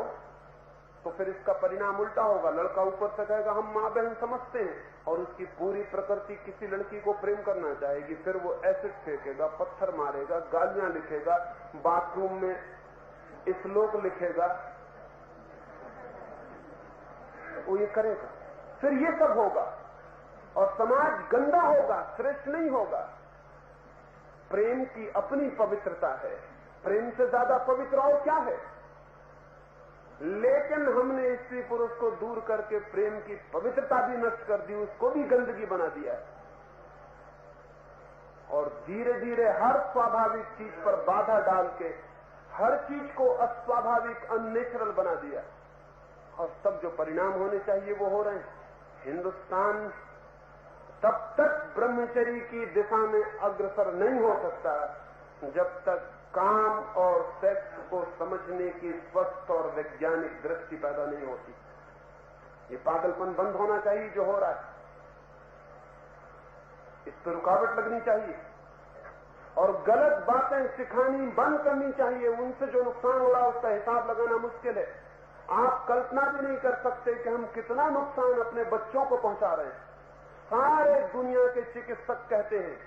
S1: तो फिर इसका परिणाम उल्टा होगा। लड़का ऊपर से कहेगा हम मां बहन समझते हैं, और उसकी पूरी प्रकृति किसी लड़की को प्रेम करना चाहेगी। फिर वो एसिड फेंकेगा, पत्थर मारेगा, गालियां लिखेगा, बाथरूम में श्लोक लिखेगा, वो ये करेगा। फिर ये सब होगा और समाज गंदा होगा, श्रेष्ठ नहीं होगा। प्रेम की अपनी पवित्रता है, प्रेम से ज्यादा पवित्र और क्या है? लेकिन हमने स्त्री पुरुष को दूर करके प्रेम की पवित्रता भी नष्ट कर दी, उसको भी गंदगी बना दिया और धीरे धीरे हर स्वाभाविक चीज पर बाधा डाल के हर चीज को अस्वाभाविक अननेचुरल बना दिया। और तब जो परिणाम होने चाहिए वो हो रहे हैं। हिंदुस्तान तब तक ब्रह्मचर्य की दिशा में अग्रसर नहीं हो सकता जब तक काम और सेक्स को समझने की स्वस्थ और वैज्ञानिक दृष्टि पैदा नहीं होती। ये पागलपन बंद होना चाहिए जो हो रहा है, इस पर रुकावट लगनी चाहिए और गलत बातें सिखानी बंद करनी चाहिए। उनसे जो नुकसान हो रहा है उसका हिसाब लगाना मुश्किल है। आप कल्पना भी नहीं कर सकते कि हम कितना नुकसान अपने बच्चों को पहुंचा रहे हैं। सारे दुनिया के चिकित्सक कहते हैं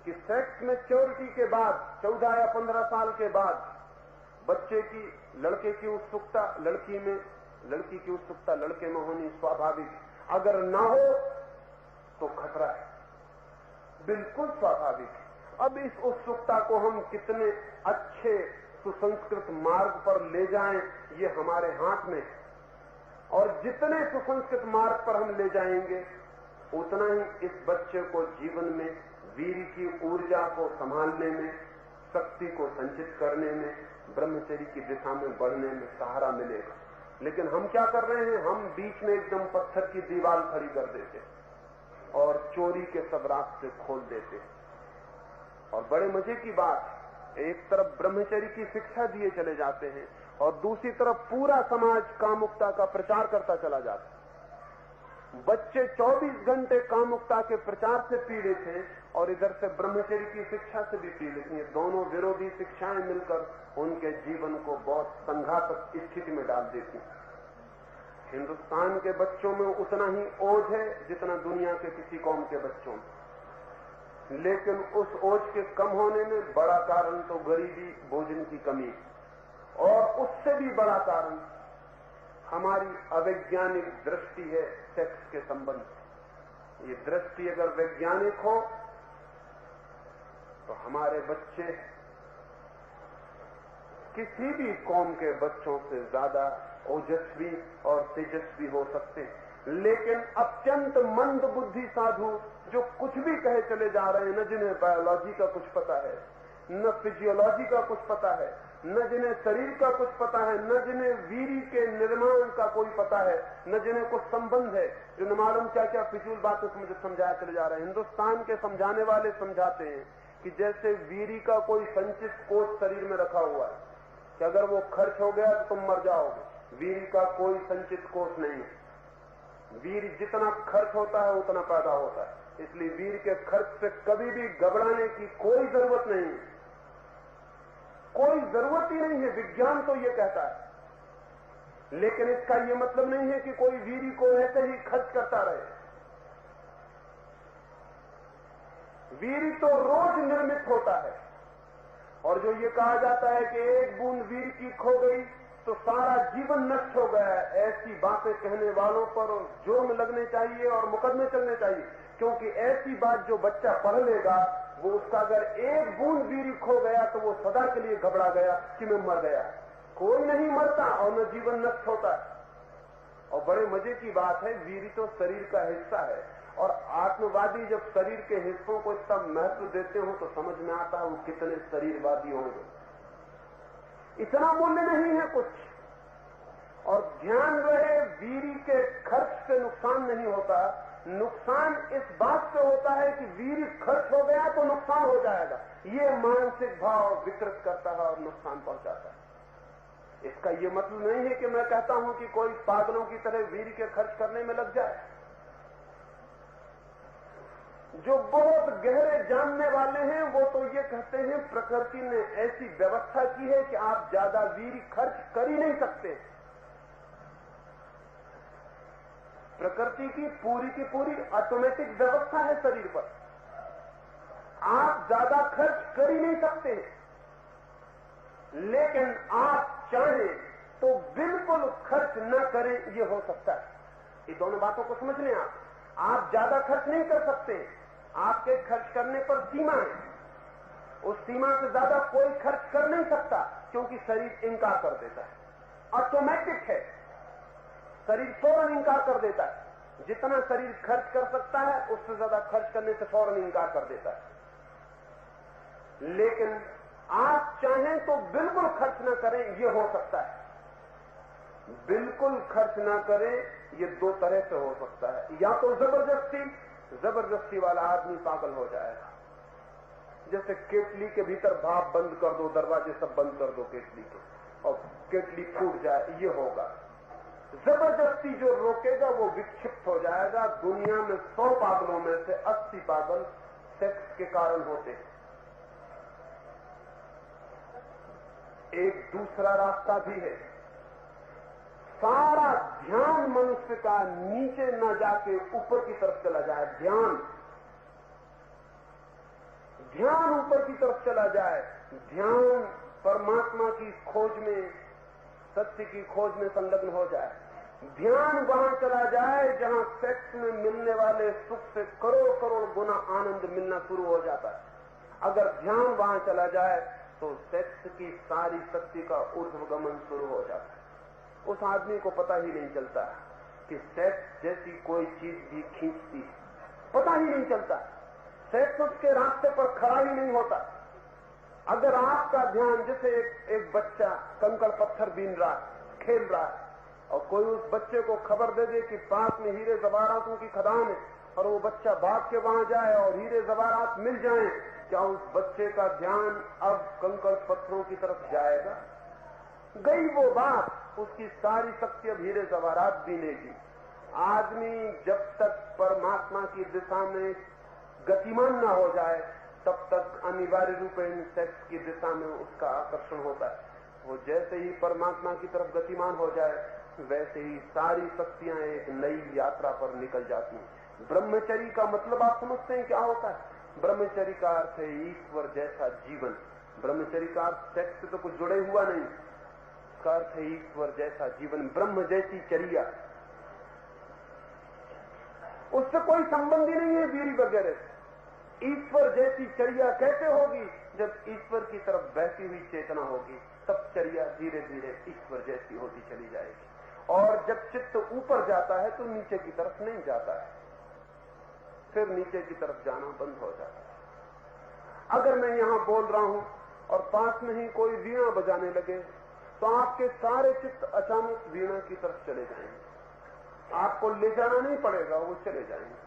S1: कि सेक्स मैच्योरिटी के बाद 14 या 15 साल के बाद बच्चे की, लड़के की उत्सुकता लड़की में, लड़की की उत्सुकता लड़के में होनी स्वाभाविक। अगर ना हो तो खतरा है, बिल्कुल स्वाभाविक है। अब इस उत्सुकता को हम कितने अच्छे सुसंस्कृत मार्ग पर ले जाएं ये हमारे हाथ में है। और जितने सुसंस्कृत मार्ग पर हम ले जाएंगे उतना ही इस बच्चे को जीवन में वीर की ऊर्जा को संभालने में, शक्ति को संचित करने में, ब्रह्मचर्य की दिशा में बढ़ने में सहारा मिलेगा। लेकिन हम क्या कर रहे हैं? हम बीच में एकदम पत्थर की दीवार खड़ी कर देते और चोरी के सब रास्ते खोल देते। और बड़े मजे की बात, एक तरफ ब्रह्मचर्य की शिक्षा दिए चले जाते हैं और दूसरी तरफ पूरा समाज कामुकता का प्रचार करता चला जाता है। बच्चे 24 घंटे कामुकता के प्रचार से पीड़ित हैं और इधर से ब्रह्मचर्य की शिक्षा से भी पीड़ित हैं। दोनों विरोधी शिक्षाएं मिलकर उनके जीवन को बहुत संघातक स्थिति में डाल देती हैं। हिंदुस्तान के बच्चों में उतना ही ओझ है जितना दुनिया के किसी कौम के बच्चों में, लेकिन उस ओझ के कम होने में बड़ा कारण तो गरीबी, भोजन की कमी, और उससे भी बड़ा कारण हमारी अवैज्ञानिक दृष्टि है सेक्स के संबंध। ये दृष्टि अगर वैज्ञानिक हो तो हमारे बच्चे किसी भी कौम के बच्चों से ज्यादा ओजस्वी और तेजस्वी हो सकते हैं। लेकिन अत्यंत मंद बुद्धि साधु जो कुछ भी कहे चले जा रहे हैं, न जिन्हें बायोलॉजी का कुछ पता है, न फिजियोलॉजी का कुछ पता है, न जिन्हें शरीर का कुछ पता है, न जिन्हें वीरी के निर्माण का कोई पता है, न जिन्हें कुछ संबंध है, जो न मालूम क्या क्या फिजूल बातें मुझे समझाया चले जा रहे हैं। हिंदुस्तान के समझाने वाले समझाते हैं कि जैसे वीरी का कोई संचित कोष शरीर में रखा हुआ है कि अगर वो खर्च हो गया तो तुम मर जाओगे। वीरी का कोई संचित कोष नहीं है। वीर जितना खर्च होता है उतना पैदा होता है, इसलिए वीर के खर्च से कभी भी घबराने की कोई जरूरत नहीं है, कोई जरूरत ही नहीं है। विज्ञान तो ये कहता है, लेकिन इसका ये मतलब नहीं है कि कोई वीरी को ऐसे ही खर्च करता रहे। वीरी तो रोज निर्मित होता है, और जो ये कहा जाता है कि एक बूंद वीर की खो गई तो सारा जीवन नष्ट हो गया है, ऐसी बातें कहने वालों पर जुर्म लगने चाहिए और मुकदमे चलने चाहिए। क्योंकि ऐसी बात जो बच्चा पढ़ लेगा, वो उसका अगर एक बूंद वीर खो गया तो वो सदा के लिए घबरा गया कि मैं मर गया। कोई नहीं मरता और न जीवन नष्ट होता है। और बड़े मजे की बात है, वीर तो शरीर का हिस्सा है, और आत्मवादी जब शरीर के हिस्सों को इतना महत्व देते हो तो समझ में आता है वो कितने शरीरवादी होंगे। इतना मूल्य नहीं है कुछ। और ध्यान रहे, वीरी के खर्च से नुकसान नहीं होता, नुकसान इस बात से होता है कि वीर खर्च हो गया तो नुकसान हो जाएगा। ये मानसिक भाव विकृत करता है और नुकसान पहुंचाता है। इसका ये मतलब नहीं है कि मैं कहता हूं कि कोई पागलों की तरह वीर के खर्च करने में लग जाए। जो बहुत गहरे जानने वाले हैं वो तो ये कहते हैं प्रकृति ने ऐसी व्यवस्था की है कि आप ज्यादा वीर खर्च कर ही नहीं सकते। प्रकृति की पूरी ऑटोमेटिक व्यवस्था है शरीर पर, आप ज्यादा खर्च कर ही नहीं सकते हैं। लेकिन आप चाहें तो बिल्कुल खर्च न करें, ये हो सकता है। ये दोनों बातों को समझ लें। आप ज्यादा खर्च नहीं कर सकते, आपके खर्च करने पर सीमा है। उस सीमा से ज्यादा कोई खर्च कर नहीं सकता, क्योंकि शरीर इंकार कर देता है। ऑटोमेटिक है, शरीर फौरन इंकार कर देता है। जितना शरीर खर्च कर सकता है उससे ज्यादा खर्च करने से फौरन इंकार कर देता है। लेकिन आप चाहें तो बिल्कुल खर्च न करें, ये हो सकता है। बिल्कुल खर्च न करें ये दो तरह से हो सकता है। या तो जबरदस्ती वाला आदमी पागल हो जाएगा। जैसे केतली के भीतर भाप बंद कर दो, दरवाजे सब बंद कर दो केतली के, और केतली फूट जाए, ये होगा। जबरदस्ती जो रोकेगा वो विक्षिप्त हो जाएगा। दुनिया में 100 पागलों में से 80 पागल सेक्स के कारण होते हैं। एक दूसरा रास्ता भी है, सारा ध्यान मनुष्य का नीचे न जाके ऊपर की तरफ चला जाए। ध्यान ऊपर की तरफ चला जाए। ध्यान परमात्मा की खोज में, सत्य की खोज में संलग्न हो जाए। ध्यान वहां चला जाए जहां सेक्स में मिलने वाले सुख से करोड़ गुना आनंद मिलना शुरू हो जाता है। अगर ध्यान वहां चला जाए तो सेक्स की सारी शक्ति का ऊर्ध्वगमन शुरू हो जाता है। उस आदमी को पता ही नहीं चलता कि सेक्स जैसी कोई चीज भी खींचती है, पता ही नहीं चलता। सेक्स उसके रास्ते पर खड़ा ही नहीं होता। अगर आपका ध्यान, जैसे एक बच्चा कंकड़ पत्थर बीन रहा है, खेल रहा है, और कोई उस बच्चे को खबर दे दे कि पास में हीरे जवाहरातों की खदान है, और वो बच्चा भाग के वहां जाए और हीरे जवाहरात मिल जाएं, क्या उस बच्चे का ध्यान अब कंकड़ पत्थरों की तरफ जाएगा? गई वो बात, उसकी सारी शक्ति अब हीरे जवाहरात बीनेगी। आदमी जब तक परमात्मा की दिशा में गतिमान न हो जाए तब तक अनिवार्य रूप से सेक्स की दिशा में उसका आकर्षण होता है। वो जैसे ही परमात्मा की तरफ गतिमान हो जाए वैसे ही सारी शक्तियां एक नई यात्रा पर निकल जाती हैं। ब्रह्मचर्य का मतलब आप समझते हैं क्या होता है? ब्रह्मचर्य का अर्थ है ईश्वर जैसा जीवन। ब्रह्मचर्य का अर्थ सेक्स से तो कुछ जुड़े हुआ नहीं, उसका अर्थ है ईश्वर जैसा जीवन, ब्रह्म जैसी चर्या। उससे कोई संबंध ही नहीं है वीरी वगैरह। ईश्वर जैसी चर्या कैसे होगी? जब ईश्वर की तरफ बहती हुई चेतना होगी तब चर्या धीरे धीरे ईश्वर जैसी होती चली जाएगी। और जब चित्त ऊपर जाता है तो नीचे की तरफ नहीं जाता है, फिर नीचे की तरफ जाना बंद हो जाता है। अगर मैं यहां बोल रहा हूं और पास में ही कोई वीणा बजाने लगे तो आपके सारे चित्त अचानक वीणा की तरफ चले जाएंगे। आपको ले जाना नहीं पड़ेगा, वो चले जाएंगे।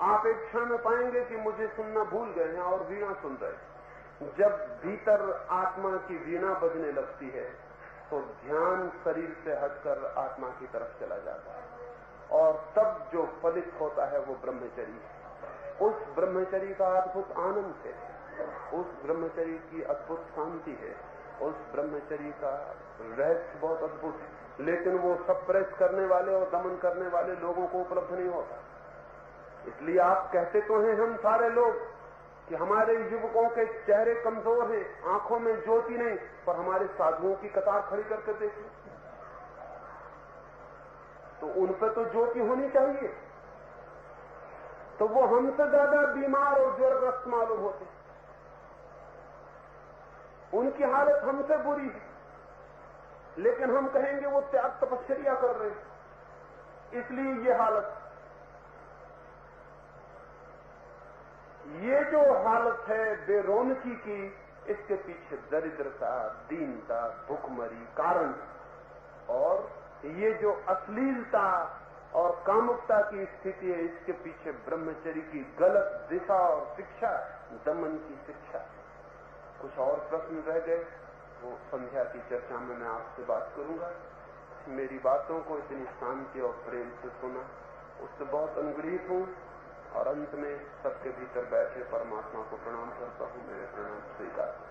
S1: आप एक क्षण में पाएंगे कि मुझे सुनना भूल गए हैं और वीणा सुन रहे। जब भीतर आत्मा की वीणा बजने लगती है तो ध्यान शरीर से हटकर आत्मा की तरफ चला जाता है, और तब जो फलित होता है वो ब्रह्मचर्य है। उस ब्रह्मचर्य का अद्भुत आनंद है, उस ब्रह्मचर्य की अद्भुत शांति है, उस ब्रह्मचर्य का रहस्य बहुत अद्भुत है। लेकिन वो सप्रेस करने वाले और दमन करने वाले लोगों को उपलब्ध नहीं होता। इसलिए आप कहते तो हैं हम सारे लोग कि हमारे युवकों के चेहरे कमजोर हैं, आंखों में ज्योति नहीं, पर हमारे साधुओं की कतार खड़ी करके देखिए तो उन पर तो ज्योति होनी चाहिए। तो वो हमसे ज्यादा बीमार और ज्वरग्रस्त मालूम होते, उनकी हालत हमसे बुरी है, लेकिन हम कहेंगे वो त्याग तपस्या कर रहे हैं, इसलिए ये हालत। ये जो हालत है बेरौनकी की, इसके पीछे दरिद्रता, दीनता, भूखमरी कारण, और ये जो अश्लीलता और कामुकता की स्थिति है, इसके पीछे ब्रह्मचर्य की गलत दिशा और शिक्षा, दमन की शिक्षा। कुछ और प्रश्न रह गए, वो संध्या की चर्चा में मैं आपसे बात करूंगा। मेरी बातों को इतनी शांति और प्रेम से सुना, उससे बहुत अनुग्रहित हूँ और अंत में सबके भीतर बैठे परमात्मा को प्रणाम करता हूँ। मेरे प्रणाम स्वीकार।